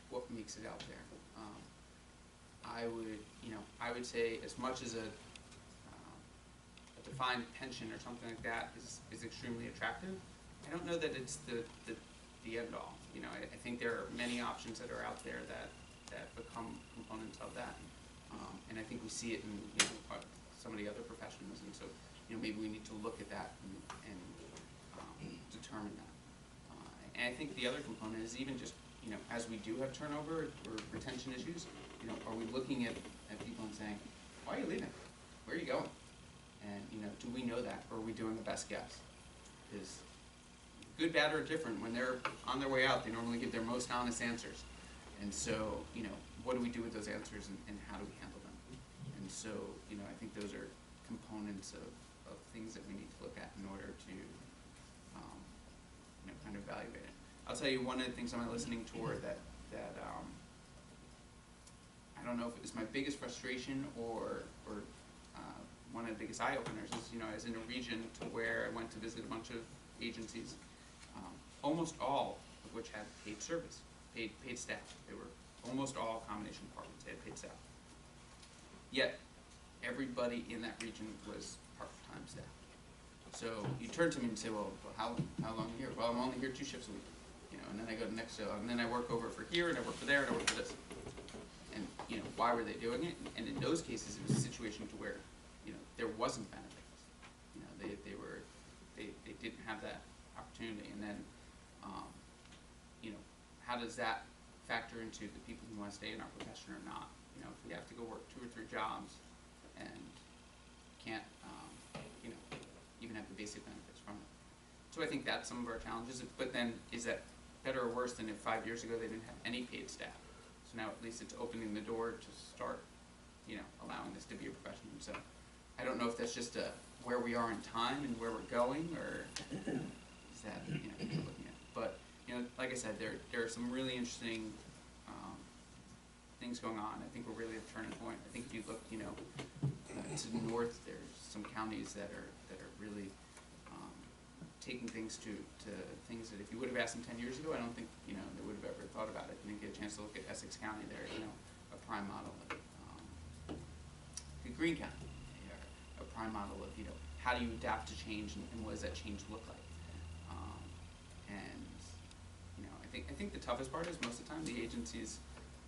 what makes it out there? I would say, as much as a defined pension or something like that is extremely attractive, I don't know that it's the end all. You know, I think there are many options that are out there that become components of that, and I think we see it in, you know, some of the other professions, and so, you know, maybe we need to look at that and determine that. And I think the other component is even just, you know, as we do have turnover or retention issues, you know, are we looking at people and saying, why are you leaving? Where are you going? And, you know, do we know that, or are we doing the best guess? Because good, bad, or different, when they're on their way out, they normally give their most honest answers. And so, you know, what do we do with those answers, and how do we handle them? And so, you know, I think those are components of things that we need to look at in order to, you know, kind of evaluate it. I'll tell you one of the things on my listening tour that I don't know if it was my biggest frustration or one of the biggest eye openers is, you know, I was in a region to where I went to visit a bunch of agencies, almost all of which had paid service, paid staff. They were almost all combination departments. They had paid staff. Yet everybody in that region was part-time staff. So you turn to me and say, well, how long are you here? Well, I'm only here 2 shifts a week, you know, and then I go to the next show, and then I work over for here, and I work for there, and I work for this. And, you know, why were they doing it? And in those cases, it was a situation to where, you know, there wasn't benefits. You know, they didn't have that opportunity. And then, you know, how does that factor into the people who want to stay in our profession or not? You know, if we have to go work 2 or 3 jobs and can't, you know, even have the basic benefits from it. So I think that's some of our challenges. But then, is that better or worse than if 5 years ago they didn't have any paid staff? So now at least it's opening the door to start, you know, allowing this to be a profession. So I don't know if that's just where we are in time and where we're going, or is that, you know, what we're looking at. But, you know, like I said, there are some really interesting things going on. I think we're really at a turning point. I think if you look, you know, to the north, there's some counties that are really taking things to things that if you would have asked them 10 years ago, I don't think, you know, they would have ever thought about it. I didn't get a chance to look at Essex County there, you know, a prime model of Greene County, a prime model of, you know, how do you adapt to change, and what does that change look like? And, you know, I think the toughest part is most of the time the agencies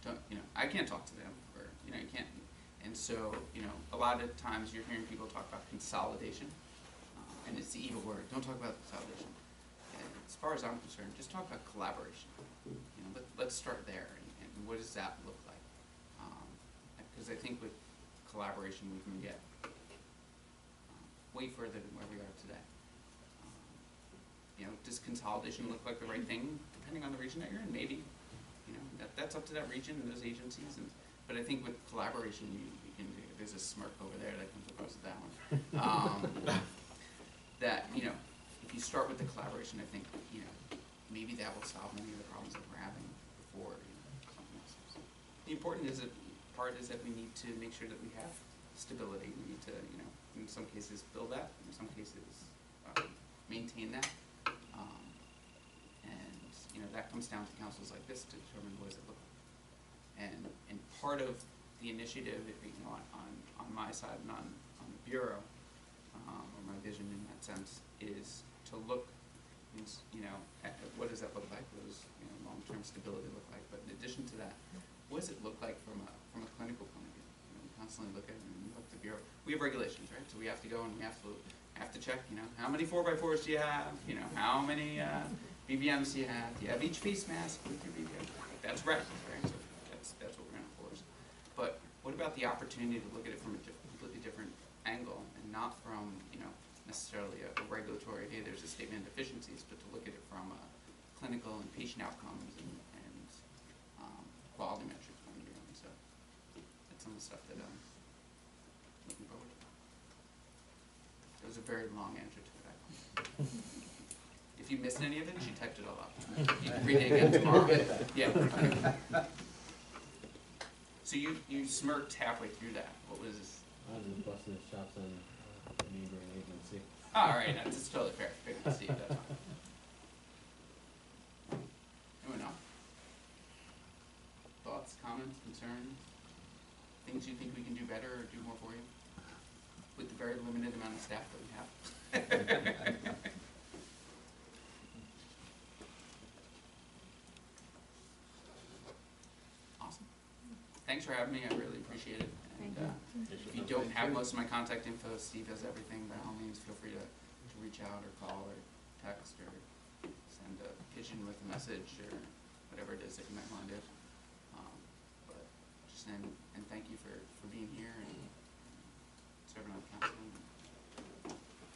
don't, you know, I can't talk to them, or, you know, you can't. And so, you know, a lot of times you're hearing people talk about consolidation, and it's the evil word. Don't talk about consolidation. And as far as I'm concerned, just talk about collaboration. You know, let's start there, and what does that look like? Because I think with collaboration we can get way further than where we are today. You know, does consolidation look like the right thing depending on the region that you're in? Maybe. You know, that's up to that region and those agencies. But I think with collaboration you can do. there's a smirk over there that comes across with that one. That, you know, if you start with the collaboration, I think, you know, maybe that will solve many of the problems that we're having before, you know, something else. The important part is that we need to make sure that we have stability. We need to, you know, in some cases build that, in some cases maintain that. And, you know, that comes down to councils like this to determine what does it look like. And part of the initiative, you know, on my side and on the Bureau, or my vision in that sense, is to look, you know, at what does that look like? What does, you know, long-term stability look like? But in addition to that, what does it look like from a clinical point of view? You know, we constantly look at it, and we look at the Bureau. We have regulations, right? So we have to go and we have to check, you know, how many 4x4s do you have? You know, how many BVMs do you have? Do you have each face mask with your BVM? That's right, right? So that's what we're gonna enforce. But what about the opportunity to look at it from a completely different angle, and not from, you know, necessarily a regulatory, hey, there's a statement of deficiencies, but to look at it from a clinical and patient outcomes and quality metrics point of view. And so that's some of the stuff that I'm looking forward to. That was a very long answer to that. If you missed any of it, she typed it all up. You can read it again tomorrow. Yeah. So you smirked halfway through that. What was this? I was just busting his chops on the neighboring agency. Oh, all right, that's totally fair. Fair to see. That's fine. Moving on. Thoughts, comments, concerns, things you think we can do better or do more for you with the very limited amount of staff that we have. Awesome. Thanks for having me. I really appreciate it. And if you don't have most of my contact info, Steve has everything. By all means, feel free to reach out or call or text or send a pigeon with a message or whatever it is that you might want to do. But just and thank you for being here and serving on the council.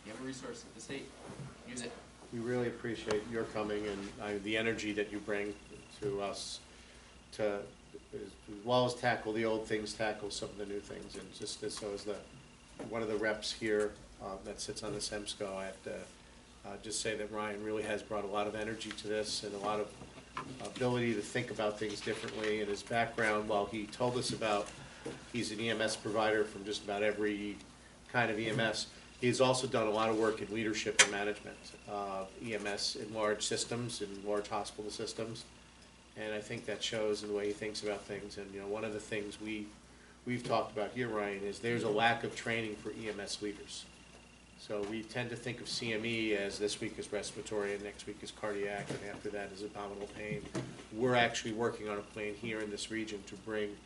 You have a resource at the state. Use it. We really appreciate your coming and the energy that you bring to us to, as well as tackle the old things, tackle some of the new things. And just so as one of the reps here that sits on this Remsco, I have to just say that Ryan really has brought a lot of energy to this and a lot of ability to think about things differently. And his background, while he told us about he's an EMS provider from just about every kind of EMS, he's also done a lot of work in leadership and management, EMS in large systems, in large hospital systems. And I think that shows in the way he thinks about things. And, you know, one of the things we've talked about here, Ryan, is there's a lack of training for EMS leaders. So we tend to think of CME as this week is respiratory and next week is cardiac and after that is abdominal pain. We're actually working on a plan here in this region to bring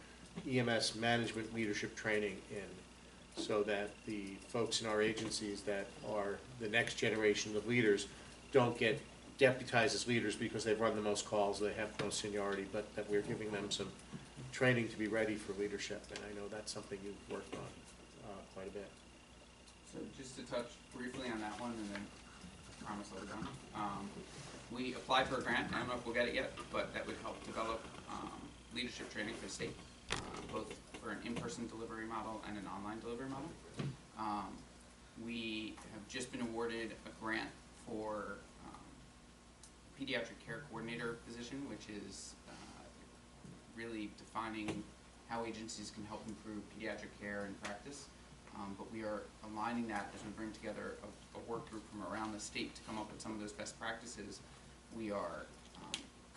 EMS management leadership training in so that the folks in our agencies that are the next generation of leaders don't get deputized as leaders because they've run the most calls, they have the most seniority, but that we're giving them some training to be ready for leadership. And I know that's something you've worked on quite a bit. So just to touch briefly on that one, and then I promise I'll be done. We applied for a grant. I don't know if we'll get it yet, but that would help develop leadership training for the state, both for an in-person delivery model and an online delivery model. We have just been awarded a grant for pediatric care coordinator position, which is really defining how agencies can help improve pediatric care and practice. But we are aligning that as we bring together a work group from around the state to come up with some of those best practices. We are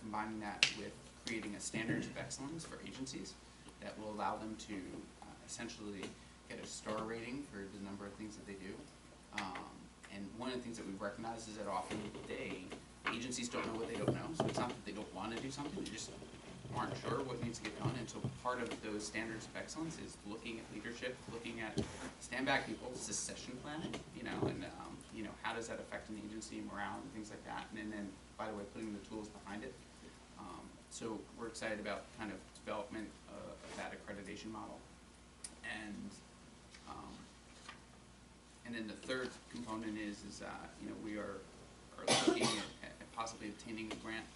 combining that with creating a standards of excellence for agencies that will allow them to essentially get a star rating for the number of things that they do. And one of the things that we've recognized is that often agencies don't know what they don't know. So it's not that they don't want to do something, they just aren't sure what needs to get done. And so part of those standards of excellence is looking at leadership, looking at stand back people, succession planning, you know, and you know, how does that affect an agency, morale and things like that. And then by the way, putting the tools behind it. So we're excited about kind of development of that accreditation model. And then the third component is you know, we are looking at possibly obtaining a grant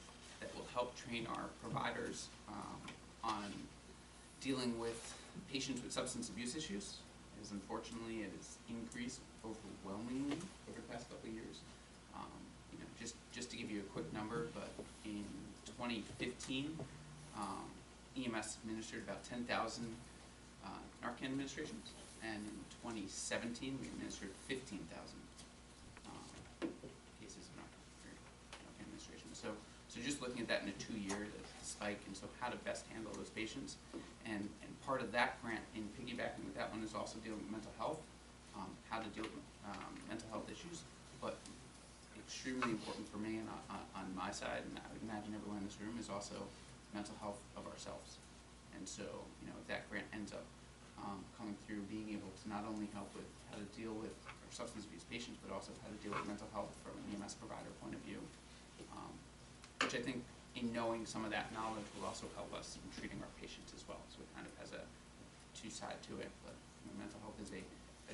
that will help train our providers on dealing with patients with substance abuse issues, as unfortunately it has increased overwhelmingly over the past couple of years. Just to give you a quick number, but in 2015, EMS administered about 10,000 Narcan administrations, and in 2017 we administered 15,000 cases of Narcan administration. So just looking at that in a 2-year, the spike, and so how to best handle those patients, and part of that grant, in piggybacking with that one, is also dealing with mental health, how to deal with mental health issues, but extremely important for me and on my side, and I would imagine everyone in this room, is also mental health of ourselves. And so, if that grant ends up coming through, being able to not only help with how to deal with our substance abuse patients, but also how to deal with mental health from an EMS provider point of view, which I think in knowing some of that knowledge will also help us in treating our patients as well. So it kind of has a two-side to it, but mental health is a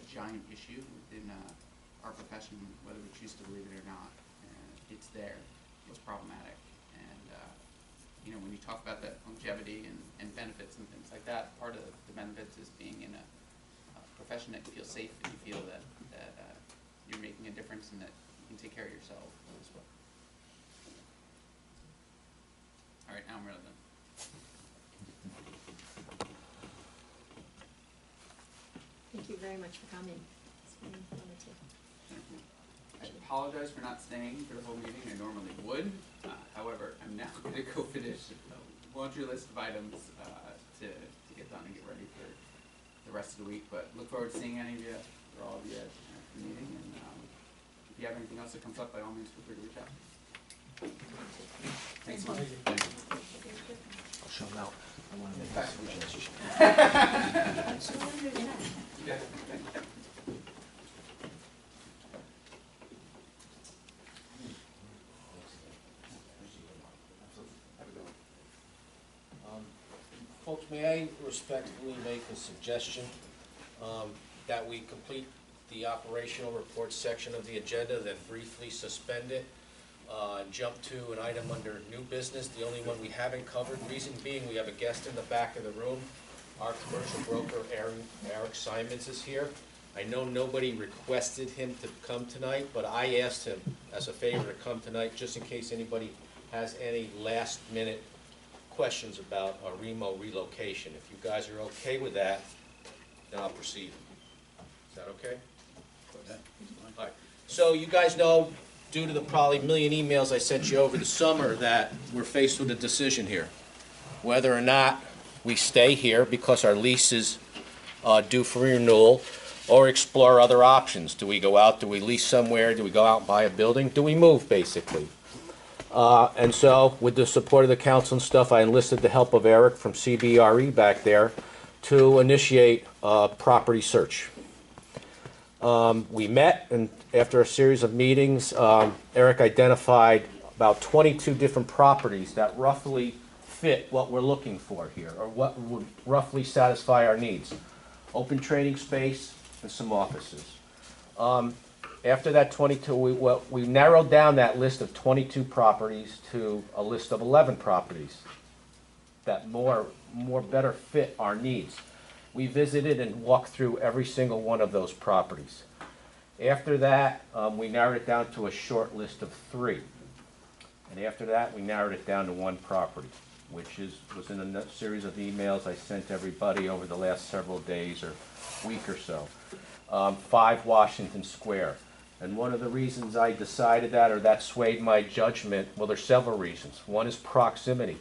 giant issue within our profession, whether we choose to believe it or not. It's there, it's problematic, and when you talk about that longevity and benefits and things like that, part of the benefits is being in a profession that you feel safe and you feel that you're making a difference and that you can take care of yourself as well. All right, now I'm really done. Thank you very much for coming. It's been informative. I apologize for not staying for the whole meeting. I normally would. However, I'm now going to go finish a laundry list of items to get done and get ready for the rest of the week. But look forward to seeing any of you, or all of you, at the meeting. And if you have anything else that comes up, by all means, feel free to reach out. Thanks so much. I'll show them out. I want to make that suggestion. Yeah. Folks, may I respectfully make a suggestion that we complete the operational report section of the agenda, then briefly suspend it, and jump to an item under new business, the only one we haven't covered. Reason being, we have a guest in the back of the room. Our commercial broker, Eric Simons, is here. I know nobody requested him to come tonight, but I asked him as a favor to come tonight, just in case anybody has any last-minute questions about our Remo relocation. If you guys are okay with that, then I'll proceed. Is that okay? All right. So you guys know, due to the probably million emails I sent you over the summer, that we're faced with a decision here. Whether or not we stay here because our lease is due for renewal, or explore other options. Do we go out? Do we lease somewhere? Do we go out and buy a building? Do we move, basically? And so, with the support of the council and stuff, I enlisted the help of Eric from CBRE back there to initiate a property search. We met, and after a series of meetings, Eric identified about 22 different properties that roughly fit what we're looking for here, or what would roughly satisfy our needs. Open training space and some offices. After that 22, we narrowed down that list of 22 properties to a list of 11 properties that better fit our needs. We visited and walked through every single one of those properties. After that, we narrowed it down to a short list of 3. And after that, we narrowed it down to 1 property, which was in a series of emails I sent everybody over the last several days or week or so. 5 Washington Square. And one of the reasons I decided that, or that swayed my judgment, well, there's several reasons. One is proximity.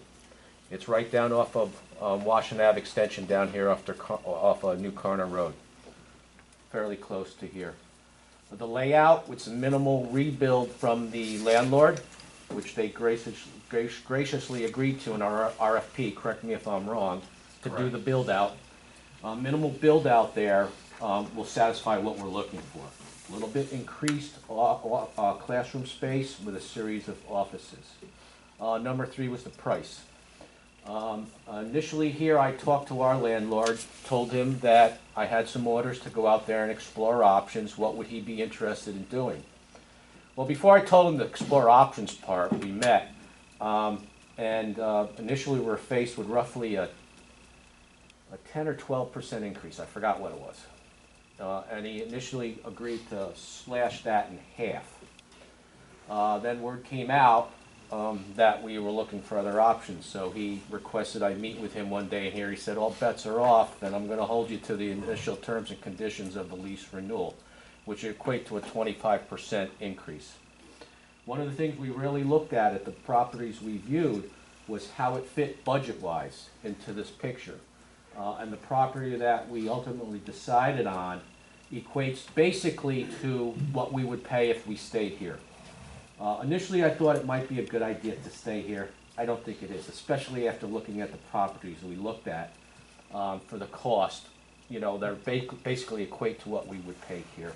It's right down off of Washington Ave Extension down here off New Carner Road. Fairly close to here. The layout, with some minimal rebuild from the landlord, which they graciously agreed to in our RFP, correct me if I'm wrong, to do the build out. Minimal build out there will satisfy what we're looking for. A little bit increased classroom space with a series of offices. Number 3 was the price. Initially here, I talked to our landlord, told him that I had some orders to go out there and explore options. What would he be interested in doing? Well, before I told him the explore options part, we met, and initially we were faced with roughly a a 10 or 12% increase, I forgot what it was. And he initially agreed to slash that in half. Then word came out that we were looking for other options, so he requested I meet with him one day, and here he said, all bets are off, and I'm gonna hold you to the initial terms and conditions of the lease renewal, which equate to a 25% increase. One of the things we really looked at the properties we viewed was how it fit budget-wise into this picture. And the property that we ultimately decided on equates basically to what we would pay if we stayed here. Initially, I thought it might be a good idea to stay here. I don't think it is, especially after looking at the properties we looked at for the cost. You know, they're basically equate to what we would pay here.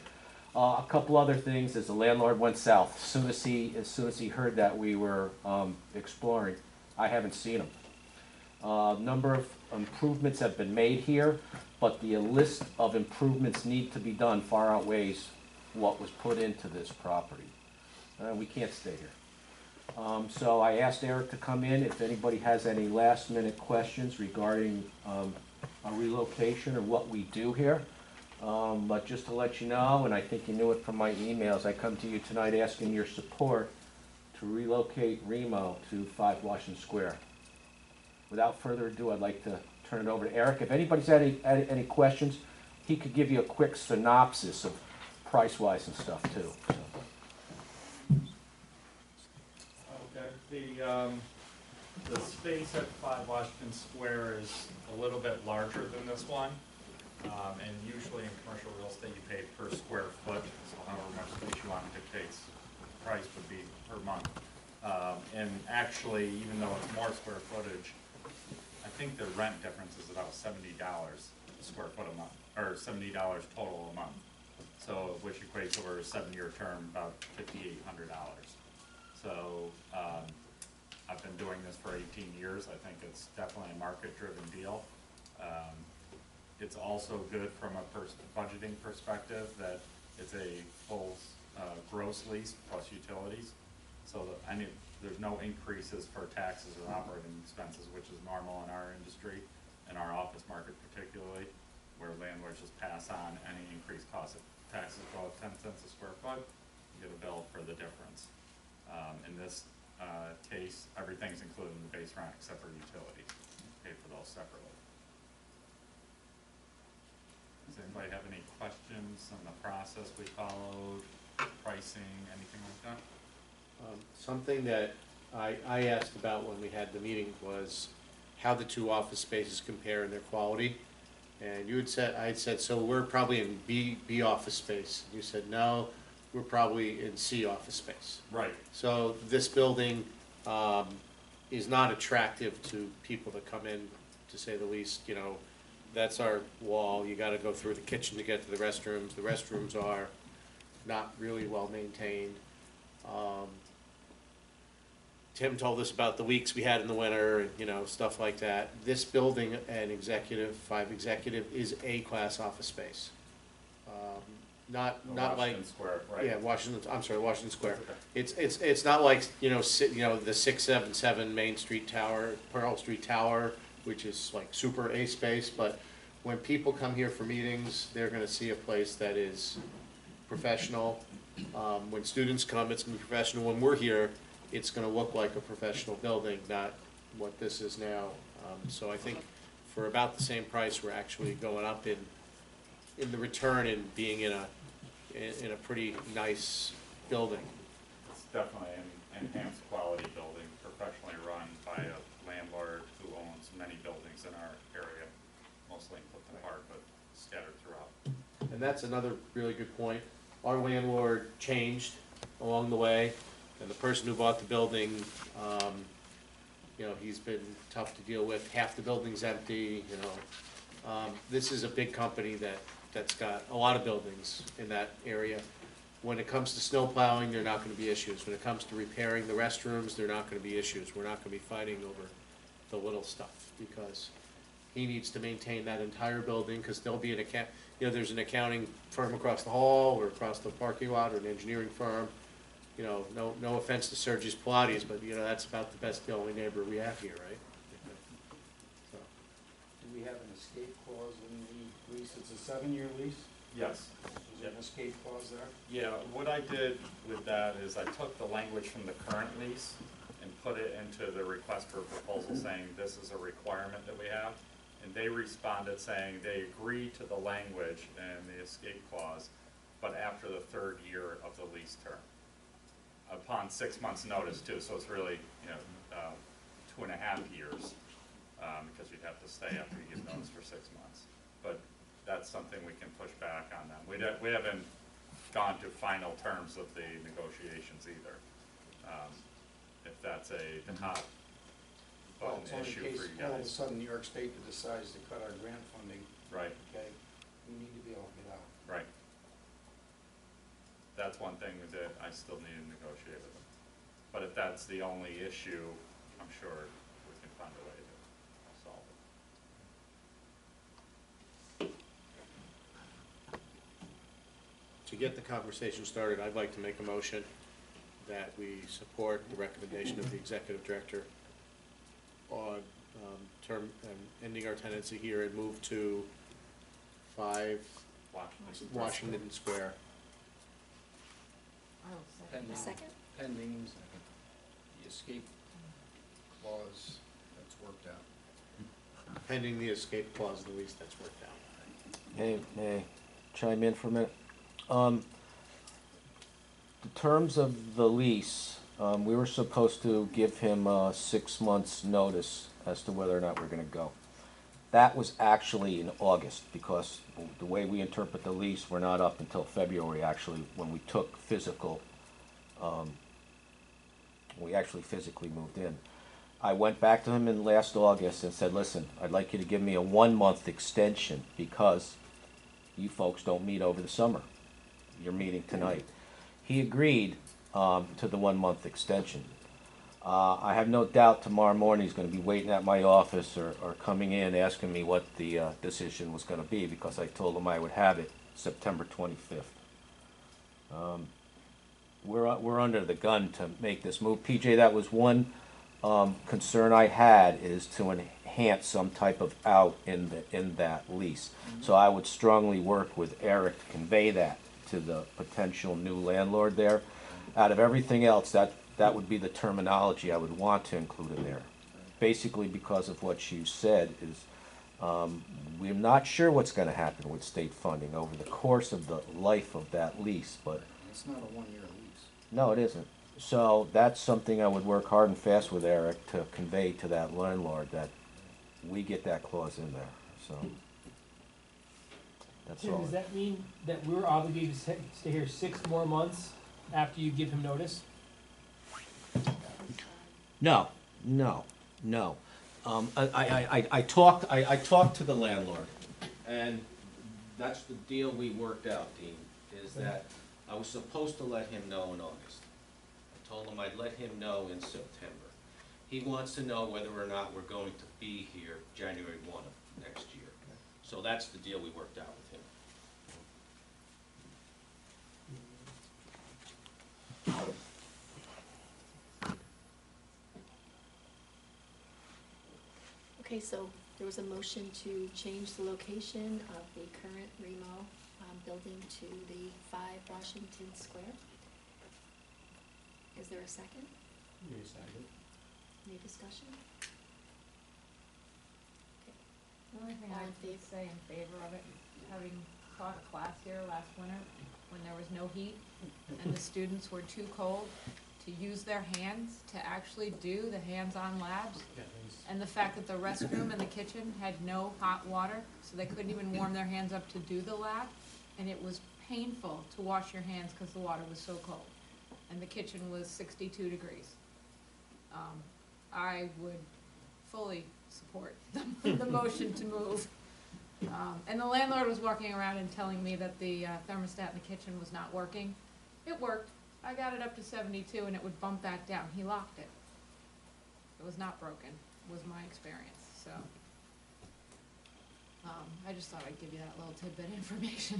A couple other things, as the landlord went south, as soon as he heard that we were exploring, I haven't seen him. Number of improvements have been made here, but the list of improvements need to be done far outweighs what was put into this property. We can't stay here. So I asked Eric to come in if anybody has any last minute questions regarding a relocation or what we do here. But just to let you know, and I think you knew it from my emails, I come to you tonight asking your support to relocate Remo to 5 Washington Square. Without further ado, I'd like to turn it over to Eric. If anybody's had any questions, he could give you a quick synopsis of price-wise and stuff too. So. Okay, the space at 5 Washington Square is a little bit larger than this one. And usually in commercial real estate, you pay per square foot, so however much space you want dictates the price would be per month. And actually, even though it's more square footage, I think the rent difference is about $70 a square foot a month, or $70 total a month. So, which equates over a 7-year term, about $5,800. So, I've been doing this for 18 years. I think it's definitely a market-driven deal. It's also good from a budgeting perspective that it's a full gross lease plus utilities. So there's no increases for taxes or operating expenses, which is normal in our industry, in our office market particularly, where landlords just pass on any increased cost. If taxes go up 10 cents a square foot, you get a bill for the difference. In this case, everything's included in the base rent except for utilities. Pay for those separately. Does anybody have any questions on the process we followed, pricing, anything like that? Something that I asked about when we had the meeting was how the two office spaces compare in their quality. And you had said, I had said, so we're probably in B office space. You said, no, we're probably in C office space. Right. So this building is not attractive to people that come in, to say the least. You know, that's our wall. You got to go through the kitchen to get to the restrooms. The restrooms are not really well maintained. Tim told us about the weeks we had in the winter, and, you know, stuff like that. This building and 5 Executive is A-class office space. Not like Washington Square, right? Yeah, Washington Square. Okay. It's not like, you know, the 677 Main Street Tower, Pearl Street Tower, which is like super A space. But when people come here for meetings, they're going to see a place that is professional. When students come, it's going to be professional. When we're here, it's going to look like a professional building, not what this is now. So I think for about the same price, we're actually going up in the return and being in a pretty nice building. It's definitely an enhanced quality building, professionally run by a landlord who owns many buildings in our area, mostly in Clifton Park, but scattered throughout. And that's another really good point. Our landlord changed along the way, and the person who bought the building, you know, he's been tough to deal with. Half the building's empty, you know. This is a big company that's got a lot of buildings in that area. When it comes to snow plowing, there are not going to be issues. When it comes to repairing the restrooms, there are not going to be issues. We're not going to be fighting over the little stuff, because he needs to maintain that entire building, because there'll be there's an accounting firm across the hall or across the parking lot, or an engineering firm. You know, no offense to Sergius Pilates, but, you know, that's about the only neighbor we have here, right? So. Do we have an escape clause in the lease? It's a 7-year lease? Yes. Is there an escape clause there? Yeah, what I did with that is I took the language from the current lease and put it into the request for proposal saying this is a requirement that we have. And they responded saying they agree to the language and the escape clause, but after the 3rd year of the lease term. Upon 6 months' notice too, so it's really, 2.5 years, because you'd have to stay after you give notice for 6 months. But that's something we can push back on them. We haven't gone to final terms of the negotiations either. If that's a hot Well, button it's only issue in for case you all of a guys. sudden New York State decides to cut our grant funding, Right, okay? We need to be able to get out. right. That's one thing that I still need to negotiate with them. But if that's the only issue, I'm sure we can find a way to solve it. To get the conversation started, I'd like to make a motion that we support the recommendation of the executive director on term, ending our tenancy here and move to 5 Washington Square. Pending, Second? pending the escape clause that's worked out. Pending the escape clause of the lease that's worked out. May I chime in for a minute? The terms of the lease, we were supposed to give him 6 months' notice as to whether or not we're gonna go. That was actually in August, because the way we interpret the lease, we're not up until February, actually, when we took physical, we actually physically moved in. I went back to him in last August and said, listen, I'd like you to give me a 1-month extension because you folks don't meet over the summer. You're meeting tonight. He agreed to the 1-month extension. I have no doubt tomorrow morning he's going to be waiting at my office or coming in asking me what the decision was going to be, because I told him I would have it September 25th. We're under the gun to make this move. PJ, that was one concern I had, is to enhance some type of out in that lease. So I would strongly work with Eric to convey that to the potential new landlord there. Out of everything else, that would be the terminology I would want to include in there. Basically because of what you said is, we're not sure what's gonna happen with state funding over the course of the life of that lease, but It's not a 1-year lease. no, it isn't. So that's something I would work hard and fast with Eric to convey to that landlord, that we get that clause in there, so. That's Tim, all. does that mean that we're obligated to stay here 6 more months after you give him notice? No. I talked to the landlord, and that's the deal we worked out, Dean, is that I was supposed to let him know in August. I told him I'd let him know in September. He wants to know whether or not we're going to be here January 1 of next year. So that's the deal we worked out with him. Okay, so there was a motion to change the location of the current Remo building to the 5 Washington Square. Is there a second? Any discussion? The only thing All I in would say in favor of it, having taught a class here last winter, when there was no heat, and the students were too cold to use their hands to actually do the hands-on labs, and the fact that the restroom and the kitchen had no hot water, so they couldn't even warm their hands up to do the lab, and it was painful to wash your hands because the water was so cold, and the kitchen was 62 degrees. I would fully support the motion to move. And the landlord was walking around and telling me that the thermostat in the kitchen was not working. It worked. I got it up to 72 and it would bump back down. He locked it. It was not broken, was my experience, so. I just thought I'd give you that little tidbit information.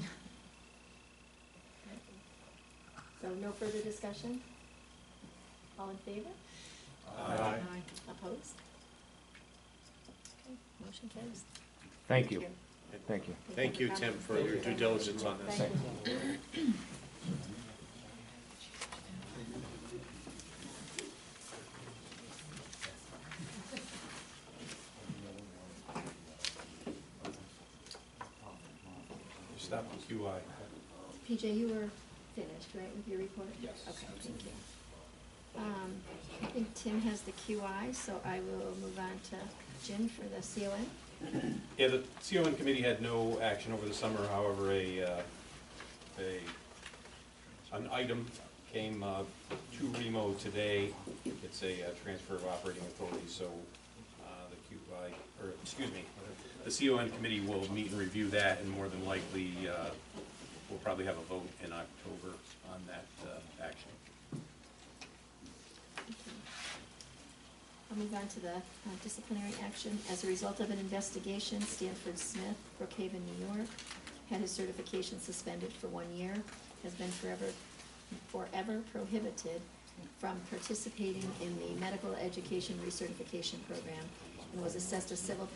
So no further discussion? All in favor? Aye. Opposed? Okay, motion carries. Thank you. Thank you. Thank you, Tim, for your due diligence on this. Thank you. Stop on QI. PJ, you were finished, right, with your report? Yes. Okay, thank you. I think Tim has the QI, so I will move on to Jim for the CON. Yeah, the CON committee had no action over the summer, however, an item came to Remo today. It's a transfer of operating authority, so the QI, or excuse me, the CON committee will meet and review that, and more than likely, we'll probably have a vote in October on that action. I'll move on to the disciplinary action. As a result of an investigation, Stanford Smith, Brookhaven, New York, had his certification suspended for 1 year, has been forever prohibited from participating in the medical education recertification program, and was assessed a civil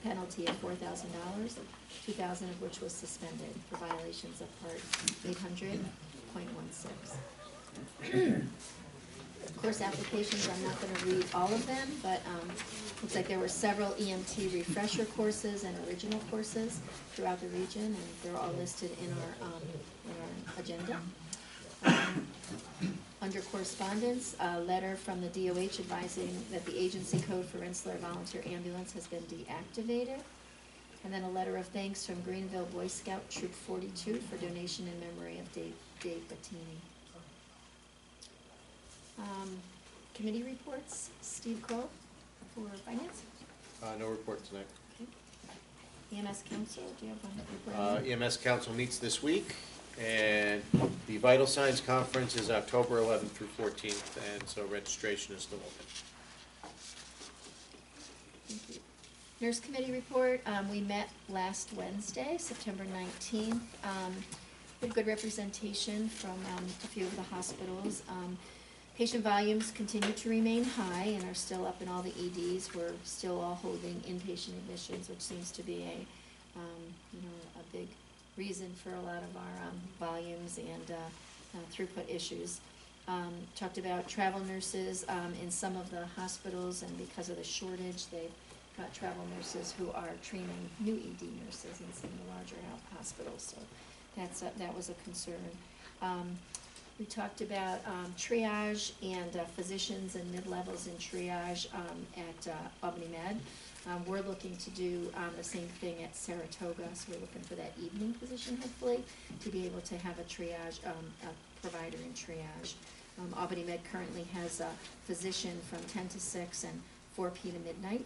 penalty of $4,000, $2,000 of which was suspended for violations of Part 800.16. Course applications, I'm not going to read all of them, but looks like there were several EMT refresher courses and original courses throughout the region, and they're all listed in our agenda. Under correspondence, a letter from the DOH advising that the agency code for Rensselaer Volunteer Ambulance has been deactivated. And then a letter of thanks from Greenville Boy Scout Troop 42 for donation in memory of Dave Bettini. Committee reports, Steve Crow for finance. No report tonight. Okay. EMS Council, do you have one report? EMS Council meets this week, and the Vital Signs Conference is October 11th through 14th, and so registration is still open. Thank you. Nurse Committee report, we met last Wednesday, September 19th. We had good representation from a few of the hospitals. Patient volumes continue to remain high and are still up in all the EDs. We're still all holding inpatient admissions, which seems to be a big reason for a lot of our volumes and throughput issues. Talked about travel nurses in some of the hospitals, and because of the shortage, they've got travel nurses who are training new ED nurses in some of the larger hospitals. So that was a concern. We talked about triage and physicians and mid-levels in triage at Albany Med. We're looking to do the same thing at Saratoga, so we're looking for that evening position, hopefully, to be able to have a triage, a provider in triage. Albany Med currently has a physician from 10 to 6 and 4 p to midnight.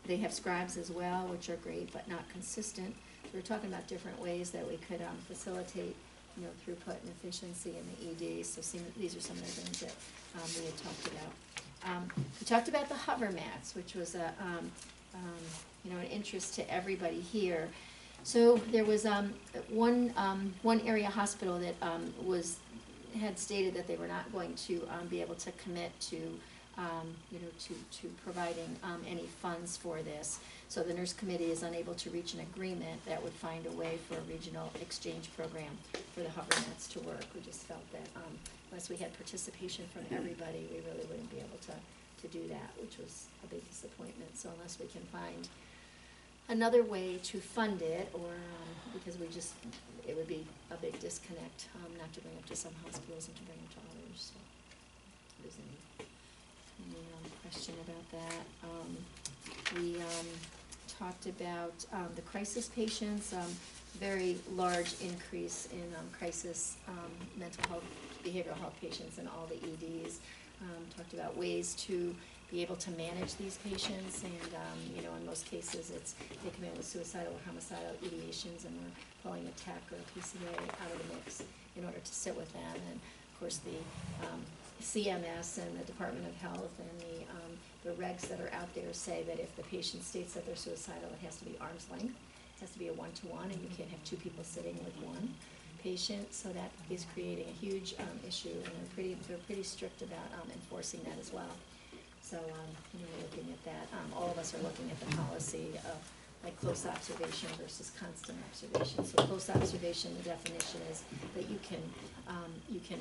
They have scribes as well, which are great but not consistent. So we're talking about different ways that we could facilitate throughput and efficiency in the ED. So these are some of the things that we had talked about. We talked about the hover mats, which was an interest to everybody here. So there was one area hospital that had stated that they were not going to be able to commit to providing any funds for this. So the nurse committee is unable to reach an agreement that would find a way for a regional exchange program for the hover mats to work. We just felt that unless we had participation from everybody, we really wouldn't be able to do that, which was a big disappointment. So unless we can find another way to fund it, or because it would be a big disconnect, not to bring up to some hospitals and to bring them to others. So if there's any question about that. We talked about the crisis patients, very large increase in crisis mental health, behavioral health patients in all the EDs. Talked about ways to be able to manage these patients, and in most cases they come in with suicidal or homicidal ideations, and we're pulling a TAC or a PCA out of the mix in order to sit with them. And of course the CMS and the Department of Health and the regs that are out there say that if the patient states that they're suicidal, it has to be arm's length, it has to be a 1-to-1, and you can't have 2 people sitting with one patient. So that is creating a huge issue, and they're pretty strict about enforcing that as well. So we're looking at that. All of us are looking at the policy of like close observation versus constant observation. So close observation, the definition is that you can,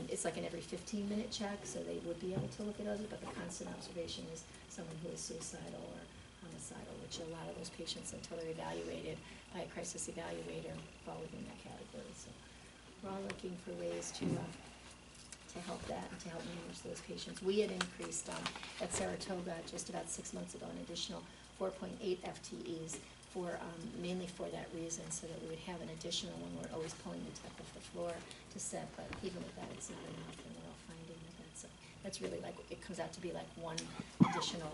it's like an every 15-minute check, so they would be able to look at others, but the constant observation is someone who is suicidal or homicidal, which a lot of those patients, until they're evaluated by a crisis evaluator, fall within that category. So we're all looking for ways to help that and to help manage those patients. We had increased at Saratoga just about 6 months ago an additional 4.8 FTEs for mainly for that reason, so that we would have an additional one. We're always pulling the tech off the floor to set, but even with that, it's not enough, and we're all finding that that's really like, it comes out to be like one additional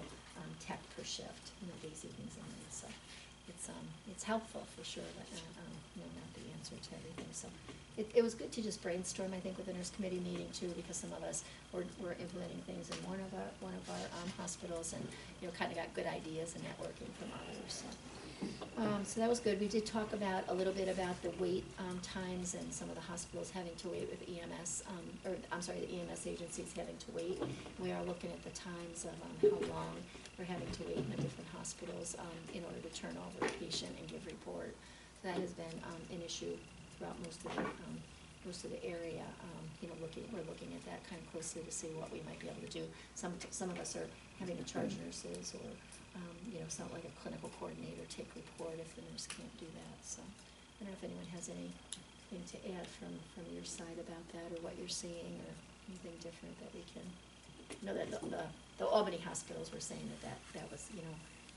tech per shift, days, evenings, and nights. So it's helpful for sure, but not the answer to everything. So it was good to just brainstorm, I think, with the nurse committee meeting too, because some of us were implementing things in one of our hospitals, and kind of got good ideas and networking from others. So that was good. We did talk about a little bit about the wait times and some of the hospitals having to wait with EMS, the EMS agencies having to wait. We are looking at the times of how long we're having to wait in the different hospitals in order to turn over a patient and give report. That has been an issue throughout most of the area. We're looking at that kind of closely to see what we might be able to do. Some of us are having to charge nurses, or some like a clinical coordinator take report if the nurse can't do that. So I don't know if anyone has anything to add from your side about that, or what you're seeing, or anything different that we can. That the Albany hospitals were saying that was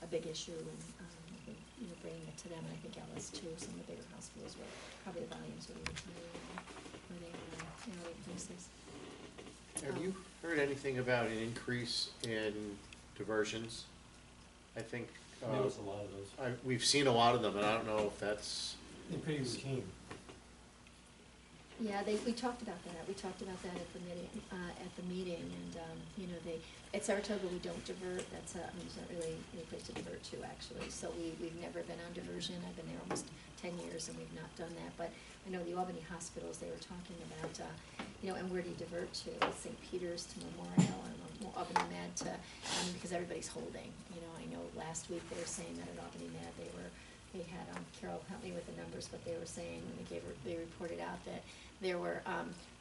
a big issue, and I think bringing it to them, and I think Alice too. Some of the bigger hospitals were probably the volumes were even higher where they were increases. Have you heard anything about an increase in diversions? I think There was a lot of those. we've seen a lot of them, and I don't know if that's. They're pretty routine. Yeah, we talked about that. We talked about that at the meeting, and at Saratoga we don't divert. There's not really any place to divert to, actually. So we've never been on diversion. I've been there almost 10 years, and we've not done that. But I know the Albany hospitals, they were talking about, and where do you divert to? St. Peter's to Memorial, and Albany Med to, because everybody's holding. I know last week they were saying that at Albany Med they had Carol help me with the numbers, but they were saying when they reported out that there were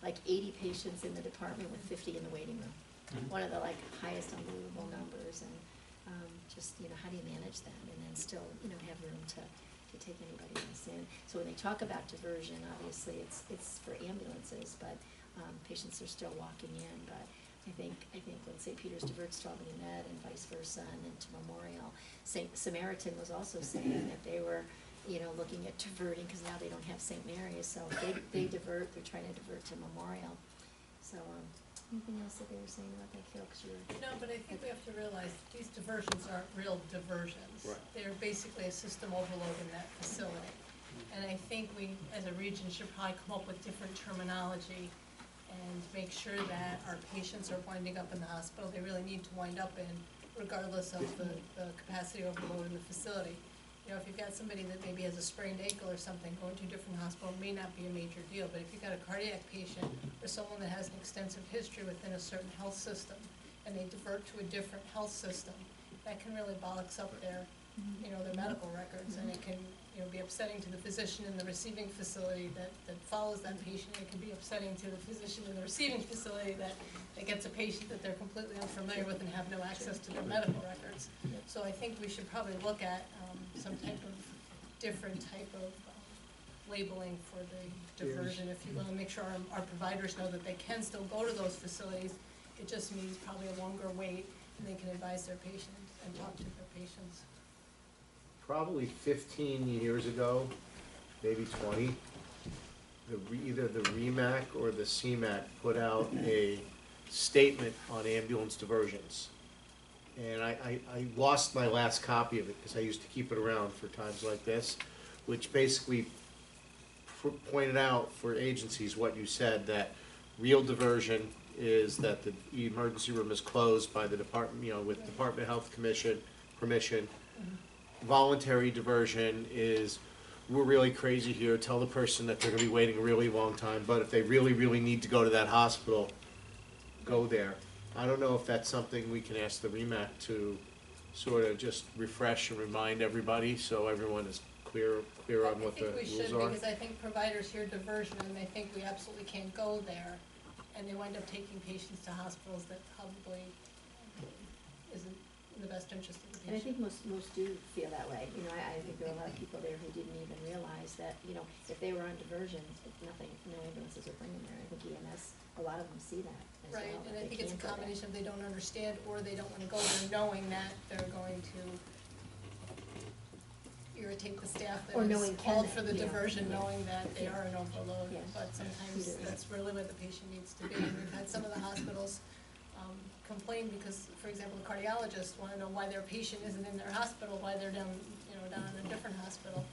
like 80 patients in the department with 50 in the waiting room. Mm-hmm. One of the highest unbelievable numbers, and just how do you manage that, and then still have room to take anybody else in. So when they talk about diversion, obviously it's for ambulances, but patients are still walking in. But I think when St. Peter's diverts to Albany Med and vice versa, and then to Memorial, St. Samaritan was also saying that they were looking at diverting, because now they don't have St. Mary's, so they divert. They're trying to divert to Memorial. So anything else that they were saying about that, Carol? No, but I think we have to realize these diversions aren't real diversions. Right. They're basically a system overload in that facility. And I think we, as a region, should probably come up with different terminology and make sure that our patients are winding up in the hospital they really need to wind up in, regardless of the capacity overload in the facility. If you've got somebody that maybe has a sprained ankle or something, going to a different hospital may not be a major deal, but if you've got a cardiac patient or someone that has an extensive history within a certain health system, and they divert to a different health system, that can really bollocks up their medical records, and it can, be upsetting to the physician in the receiving facility that follows that patient. It can be upsetting to the physician in the receiving facility that gets a patient that they're completely unfamiliar with and have no access to their medical records. So I think we should probably look at some type of different type of labeling for the diversion, if you will, and make sure our providers know that they can still go to those facilities. It just means probably a longer wait, and they can advise their patients and talk to their patients. Probably 15 years ago, maybe 20, either the REMAC or the CMAC put out a statement on ambulance diversions. And I lost my last copy of it because I used to keep it around for times like this, which basically pointed out for agencies what you said, that real diversion is that the emergency room is closed by the department, with Department of Health permission. Voluntary diversion is, we're really crazy here, tell the person that they're going to be waiting a really long time, but if they really, really need to go to that hospital, go there. I don't know if that's something we can ask the REMAC to sort of just refresh and remind everybody, so everyone is clear on what the I think we rules should, are? because I think providers hear diversion and they think we absolutely can't go there, and they wind up taking patients to hospitals that probably isn't in the best interest of the And I patient. think most do feel that way. You know, I think there are a lot of people there who didn't even realize that, you know, if they were on diversion, nothing, no ambulances are bringing there. I think EMS, a lot of them see that as well. Right, that and I they think it's a can't go there. combination of they don't understand, or they don't wanna go there knowing that they're going to irritate the staff that Or has knowing called can for the they, yeah. diversion, knowing that they are an overload. Yeah. But sometimes Either way. that's really where the patient needs to be. And we've had some of the hospitals complain because, for example, the cardiologists wanna know why their patient isn't in their hospital, why they're down, down in a different hospital.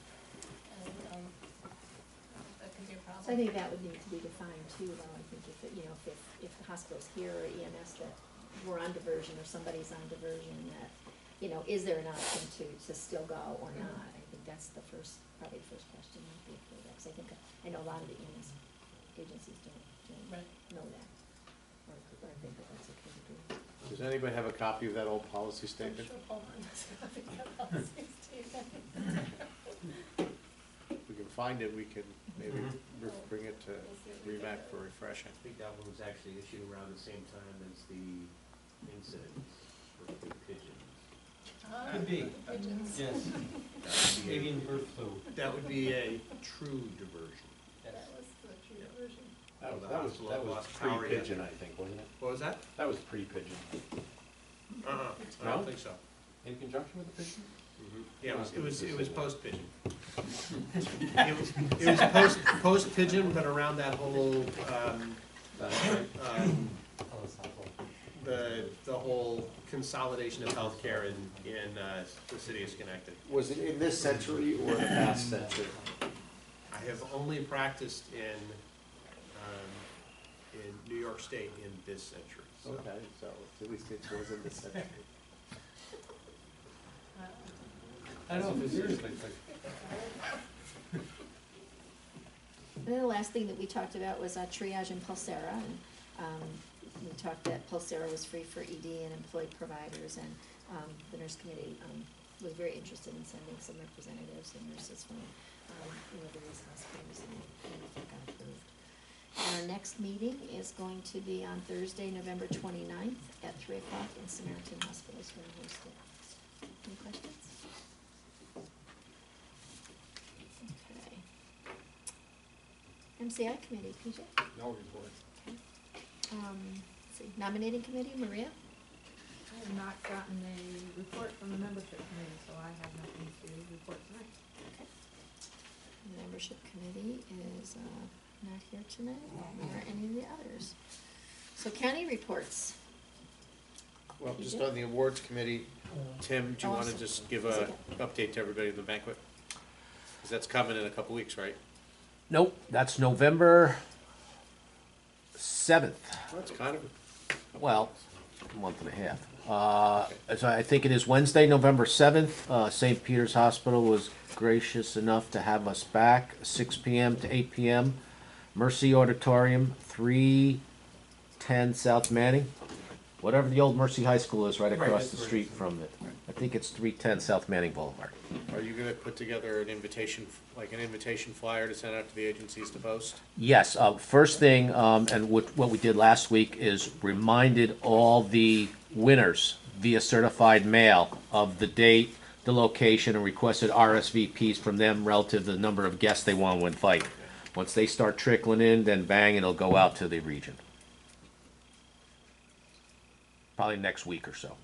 And, that can be a problem. So I think that would need to be defined too, though. I think if, if the hospitals here or EMS that we're on diversion or somebody's on diversion, that, is there an option to still go or not? I think that's probably the first question might be for that, 'cause I know a lot of the EMS agencies don't Right. know that, or think that that's okay to do. Does anybody have a copy of that old policy statement? I'm sure Paul does have a policy statement. If we can find it, we can maybe bring it to REMAC for refreshing. I think that one was actually issued around the same time as the incident for the pigeons. Could be. Pigeons. Yes. Avian bird flu. That would be a true diversion. That was the true version. That was pre-pigeon, I think, wasn't it? What was that? That was pre-pigeon. I No? don't think so. In conjunction with the pigeon? Yeah, it was post-pigeon. It was post-pigeon, but around that whole, the whole consolidation of healthcare in the city of Schenectady. Was it in this century or the past century? I have only practiced in New York State in this century, so. Okay, so at least it was in this century. I don't know if it's seriously, And then the last thing that we talked about was triage and Pulsera, and we talked that Pulsera was free for ED and employed providers, and the nurse committee was very interested in sending some representatives and nurses from various hospitals, and it got approved. Our next meeting is going to be on Thursday, November 29th at 3 o'clock in Samaritan Hospital. Is going to host it. Any questions? Okay. MCI committee, PJ? No report. Let's see, nominating committee, Maria? I have not gotten a report from the membership committee, so I have nothing to report tonight. Okay. The membership committee is not here tonight, nor any of the others. So county reports. Well, just on the awards committee, Tim, do you want to Awesome. just give a update to everybody of the banquet? Because that's coming in a couple weeks, right? Nope, that's November 7th. Well, it's kind of, Well, a month and a half. So I think it is Wednesday, November 7th. St. Peter's Hospital was gracious enough to have us back, 6 p.m. to 8 p.m. Mercy Auditorium, 310 South Manning. Whatever the old Mercy High School is right across the street from it. I think it's 310 South Manning Boulevard. are you going to put together an invitation flyer to send out to the agencies to post? Yes, first thing, and what we did last week is reminded all the winners via certified mail of the date, the location, and requested RSVPs from them relative to the number of guests they want to invite. Once they start trickling in, then bang, it'll go out to the region. Probably next week or so.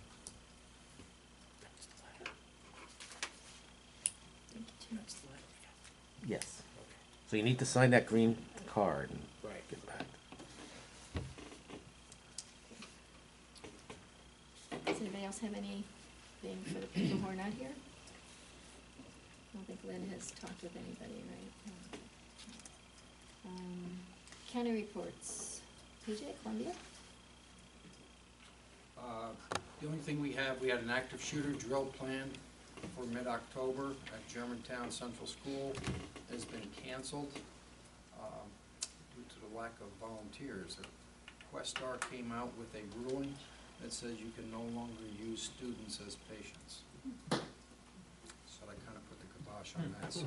Yes. So you need to sign that green card and get back. Does anybody else have anything for the people who are not here? I don't think Lynn has talked with anybody, right? No. County reports. PJ, Columbia? The only thing we had an active shooter drill planned for mid-October at Germantown Central School. Has been canceled due to the lack of volunteers. Questar came out with a ruling that says you can no longer use students as patients. So I kind of put the kibosh on that, so.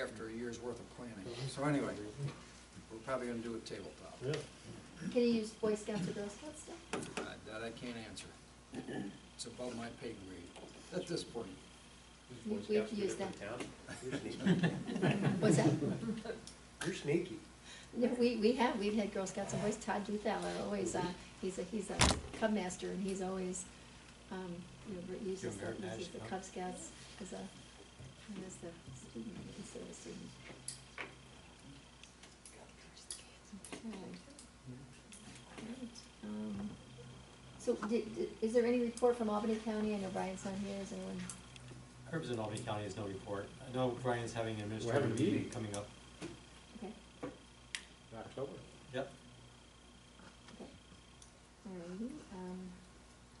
After a year's worth of planning. So anyway, we're probably gonna do a tabletop. Can you use Boy Scouts or Girl Scouts still? That I can't answer. It's above my pay grade at this point. We've used that. You're sneaky. What's that? You're sneaky. No, we've had Girl Scouts and Boys. Todd Duthall always, he's a Cub Master, and he's always, uses the Cub Scouts as the student, instead of a student. Okay. Alright, so is there any report from Albany County? I know Brian's not here. Is anyone? Herbs in Albany County has no report. I know Brian's having an We're having a administrative meeting. meeting coming up. Okay. October. Yep. Okay. Alrighty,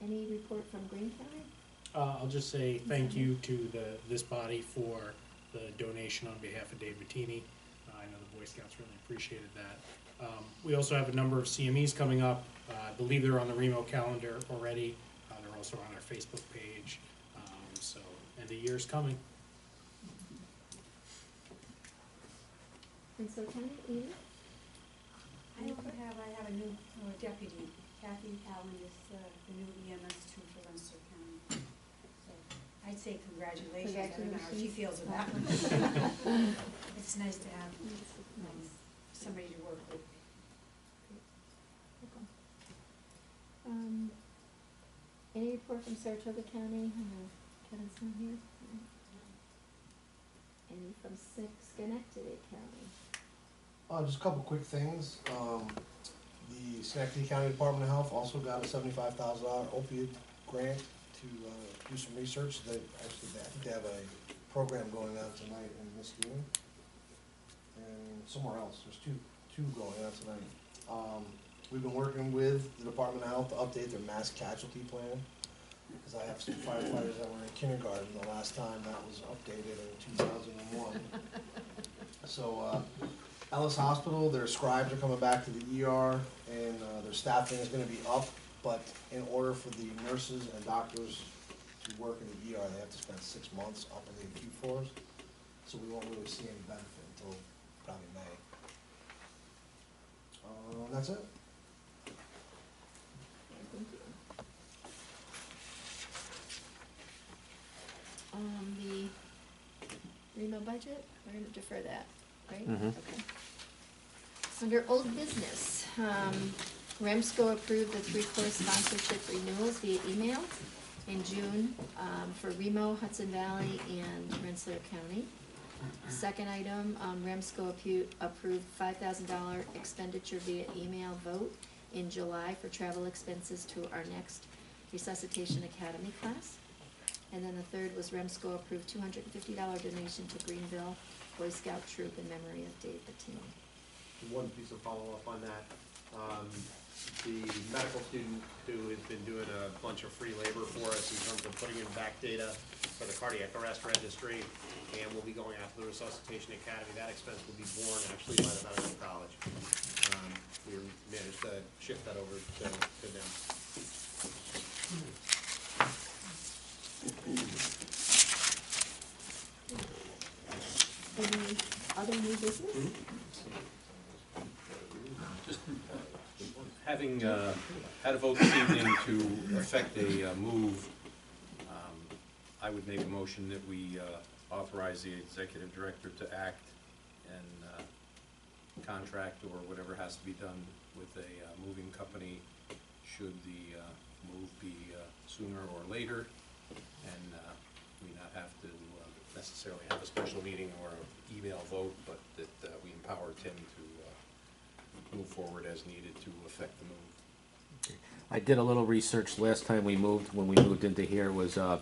any report from Greene County? I'll just say thank you to this body for the donation on behalf of Dave Mattini. I know the Boy Scouts really appreciated that. We also have a number of CMEs coming up. I believe they're on the Remo calendar already. They're also on our Facebook page. And the year's coming. Remsco County, Edie? I have a new deputy. Kathy Allen is the new EMS2 for Remsco County. So I'd say congratulations. I don't know how she feels about it. It's nice to have somebody to work with. Any report from Saratoga County? I know Kevin's not here. Any from Schenectady County? Just a couple quick things. The Schenectady County Department of Health also got a $75,000 opioid grant to do some research. I think they have a program going on tonight in Muskegon and somewhere else. There's two going on tonight. We've been working with the Department of Health to update their mass casualty plan, because I have some firefighters that were in kindergarten the last time that was updated in 2001. So, Ellis Hospital, their scribes are coming back to the ER, and their staffing is gonna be up, but in order for the nurses and doctors to work in the ER, they have to spend 6 months up in the acute floors, so we won't really see any benefit until probably May. That's it. Thank you. The Remo budget, we're gonna defer that, right? Mhm. Okay. Under old business, Remsco approved the 3-course sponsorship renewals via email in June, for Remo, Hudson Valley, and Rensselaer County. Second item, Remsco approved $5,000 expenditure via email vote in July for travel expenses to our next Resuscitation Academy class. And then the third was Remsco approved $250 donation to Greenville Boy Scout Troop in memory of Dave Bettini. One piece of follow-up on that, the medical student who has been doing a bunch of free labor for us in terms of putting in back data for the cardiac arrest registry, and we'll be going after the Resuscitation Academy. That expense will be borne actually by the medical college. We managed to shift that over to them. Any other new business? Just having had a vote this evening to effect a move, I would make a motion that we authorize the executive director to act and contract or whatever has to be done with a moving company should the move be sooner or later, and we not have to necessarily have a special meeting or an email vote, but that we empower Tim to move forward as needed to affect the move. I did a little research last time we moved, when we moved into here, was, I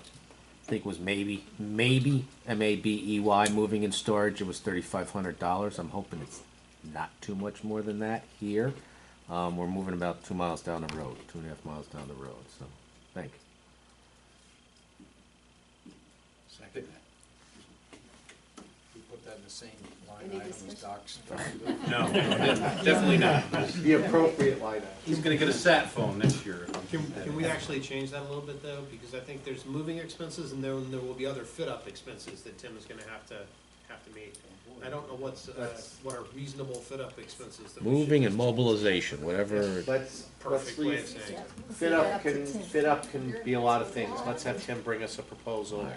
think it was maybe, M-A-B-E-Y, moving and storage, it was $3,500. I'm hoping it's not too much more than that here. We're moving about 2 miles down the road, 2.5 miles down the road, so, thank you. Second. We put that in the same line Any item as discussion? Doc's. No, definitely not. The appropriate line item. He's gonna get a sat phone next year. Can we actually change that a little bit though? Because I think there's moving expenses and then there will be other fit-up expenses that Tim is gonna have to meet. I don't know what are reasonable fit-up expenses that we should Moving and just- mobilization, whatever. Let's Perfect way of leave, saying it. fit up can be a lot of things. Let's have Tim bring us a proposal.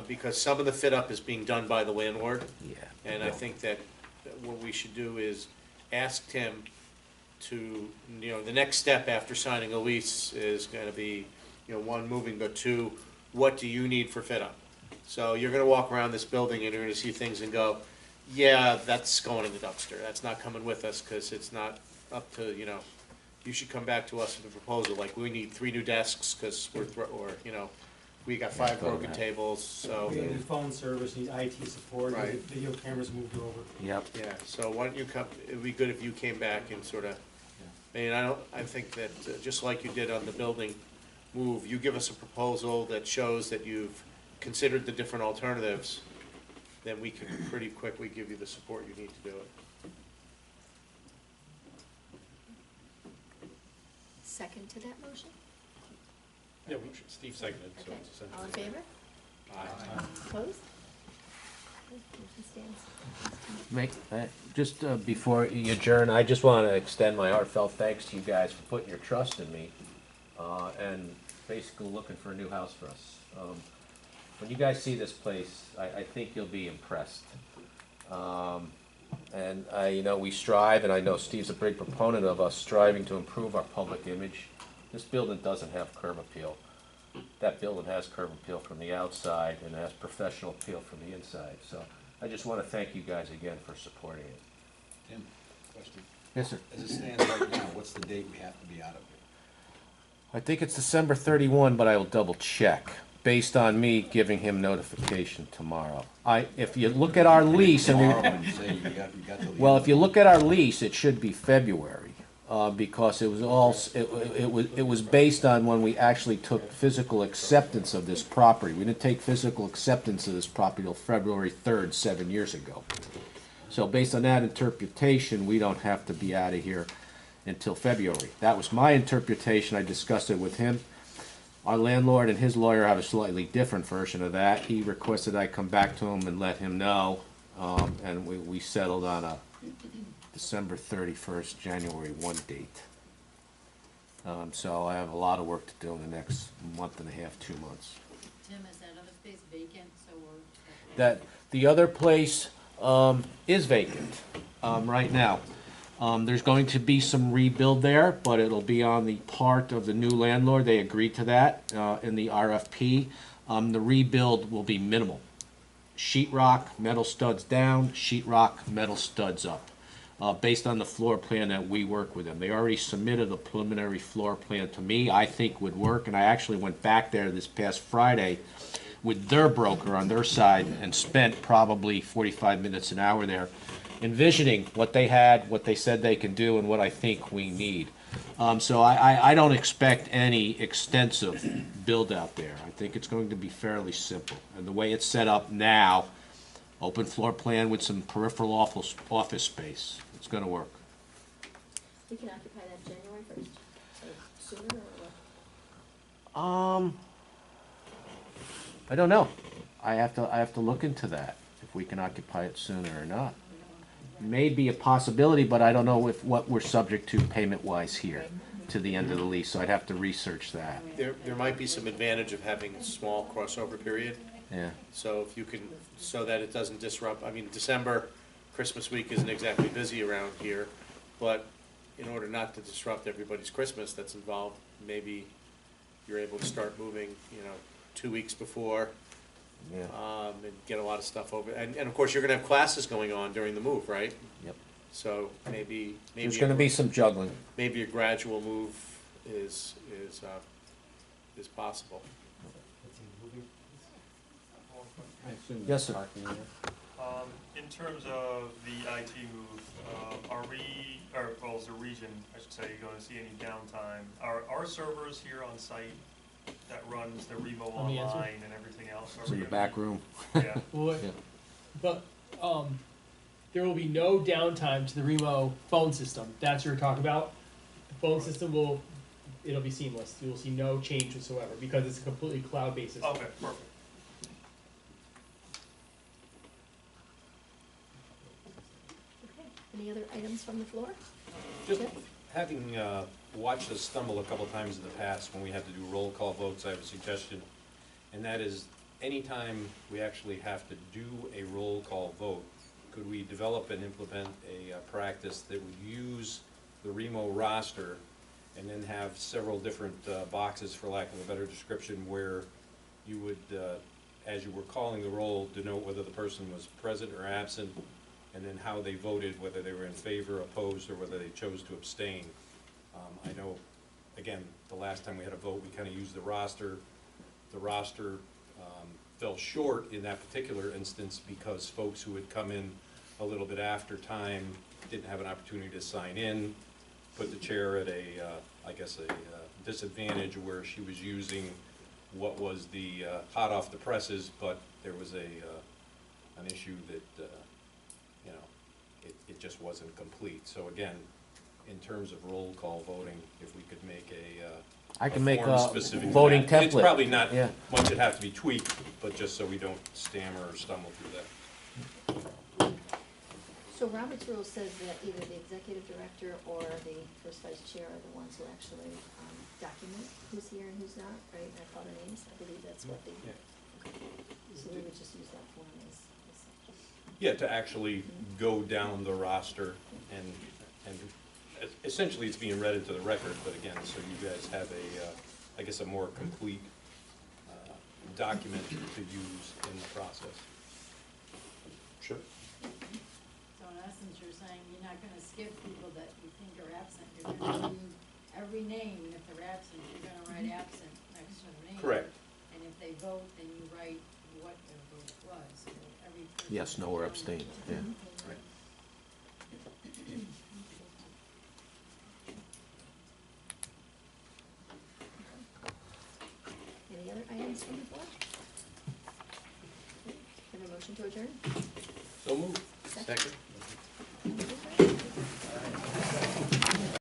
Because some of the fit up is being done by the landlord. Yeah. And I think that what we should do is ask Tim to, the next step after signing a lease is gonna be, one, moving, but two, what do you need for fit up? So you're gonna walk around this building and you're gonna see things and go, yeah, that's going in the dumpster, that's not coming with us, cause it's not up to, you should come back to us with a proposal, like, we need 3 new desks, cause we got 5 broken tables, so. We need phone service, need IT support, Right. need video cameras moved over. Yep. Yeah, so why don't you come, it'd be good if you came back and sort of, I think that, just like you did on the building move, you give us a proposal that shows that you've considered the different alternatives, then we can pretty quickly give you the support you need to do it. Second to that motion? Yeah, Steve seconded, so Okay. it's All in essentially. favor? Aye. Opposed? Okay, motion stands. Just before you adjourn, I just want to extend my heartfelt thanks to you guys for putting your trust in me and basically looking for a new house for us. When you guys see this place, I think you'll be impressed. And we strive, and I know Steve's a big proponent of us striving to improve our public image. This building doesn't have curb appeal. That building has curb appeal from the outside and has professional appeal from the inside. So I just want to thank you guys again for supporting it. Tim, question. Yes, sir. As it stands right now, what's the date we have to be out of here? I think it's December 31, but I will double check, based on me giving him notification tomorrow. If you look at our lease, and Tomorrow, when you say you got till the well, end if you look at our lease, it should be February, because it was based on when we actually took physical acceptance of this property. We didn't take physical acceptance of this property till February 3rd, 7 years ago. So based on that interpretation, we don't have to be out of here until February. That was my interpretation. I discussed it with him. Our landlord and his lawyer have a slightly different version of that. He requested I come back to him and let him know, and we settled on a December 31st, January 1 date. So I have a lot of work to do in the next month and a half, 2 months. Tim, is that other space vacant, so we're? That the other place is vacant right now. There's going to be some rebuild there, but it'll be on the part of the new landlord. They agreed to that in the RFP. The rebuild will be minimal. Sheetrock, metal studs down, sheetrock, metal studs up, based on the floor plan that we work with them. They already submitted a preliminary floor plan to me, I think would work, and I actually went back there this past Friday with their broker on their side and spent probably 45 minutes, an hour there, envisioning what they had, what they said they can do, and what I think we need. So I don't expect any extensive build out there. I think it's going to be fairly simple. And the way it's set up now, open floor plan with some peripheral office space, it's going to work. We can occupy that January 1st, so sooner or what? I don't know. I have to look into that, if we can occupy it sooner or not. May be a possibility, but I don't know what we're subject to payment-wise here to the end of the lease, so I'd have to research that. There might be some advantage of having a small crossover period. Yeah. So if you can, so that it doesn't disrupt, December, Christmas week isn't exactly busy around here, but in order not to disrupt everybody's Christmas that's involved, maybe you're able to start moving, 2 weeks before. Yeah. And get a lot of stuff over, and of course, you're gonna have classes going on during the move, right? Yep. So maybe. There's gonna be some juggling. Maybe a gradual move is possible. Yes, sir. In terms of the IT move, are we, or well, as a region, I should say, going to see any downtime? Are our servers here on site that runs the Remo Let me answer. online and everything else? It's in the back room. Yeah. Well, Yeah. but there will be no downtime to the Remo phone system. That's what you're talking about. The phone system it'll be seamless. You will see no change whatsoever because it's a completely cloud-based system. Okay, perfect. Okay, any other items from the floor? Just Chip? having watched us stumble a couple times in the past when we had to do roll call votes, I have a suggestion. And that is, anytime we actually have to do a roll call vote, could we develop and implement a practice that would use the Remo roster and then have several different boxes, for lack of a better description, where you would, as you were calling the roll, denote whether the person was present or absent, and then how they voted, whether they were in favor, opposed, or whether they chose to abstain. I know, again, the last time we had a vote, we kind of used the roster. The roster fell short in that particular instance because folks who had come in a little bit after time didn't have an opportunity to sign in, put the chair at I guess a disadvantage where she was using what was the hot off the presses, but there was an issue that, you know, it just wasn't complete. So again, in terms of roll call voting, if we could make I can make form a specific to voting that. template. It's probably not Yeah. much that have to be tweaked, but just so we don't stammer or stumble through that. So Robert's rule says that either the executive director or the first vice chair are the ones who actually document who's here and who's not, right? And I call the names, I believe that's what they, so we would just use that form as such. Yeah, to actually go down the roster and essentially it's being read into the record, but again, so you guys have I guess a more complete document to use in the process. Sure. So in essence, you're saying you're not gonna skip people that you think are absent, you're gonna do every name, and if they're absent, you're gonna write absent next to the name. Correct. And if they vote, then you write what their vote was, so every person. Yes, no, or abstain, yeah. Right. Any other items from the floor? Have a motion to adjourn? So moved. Second.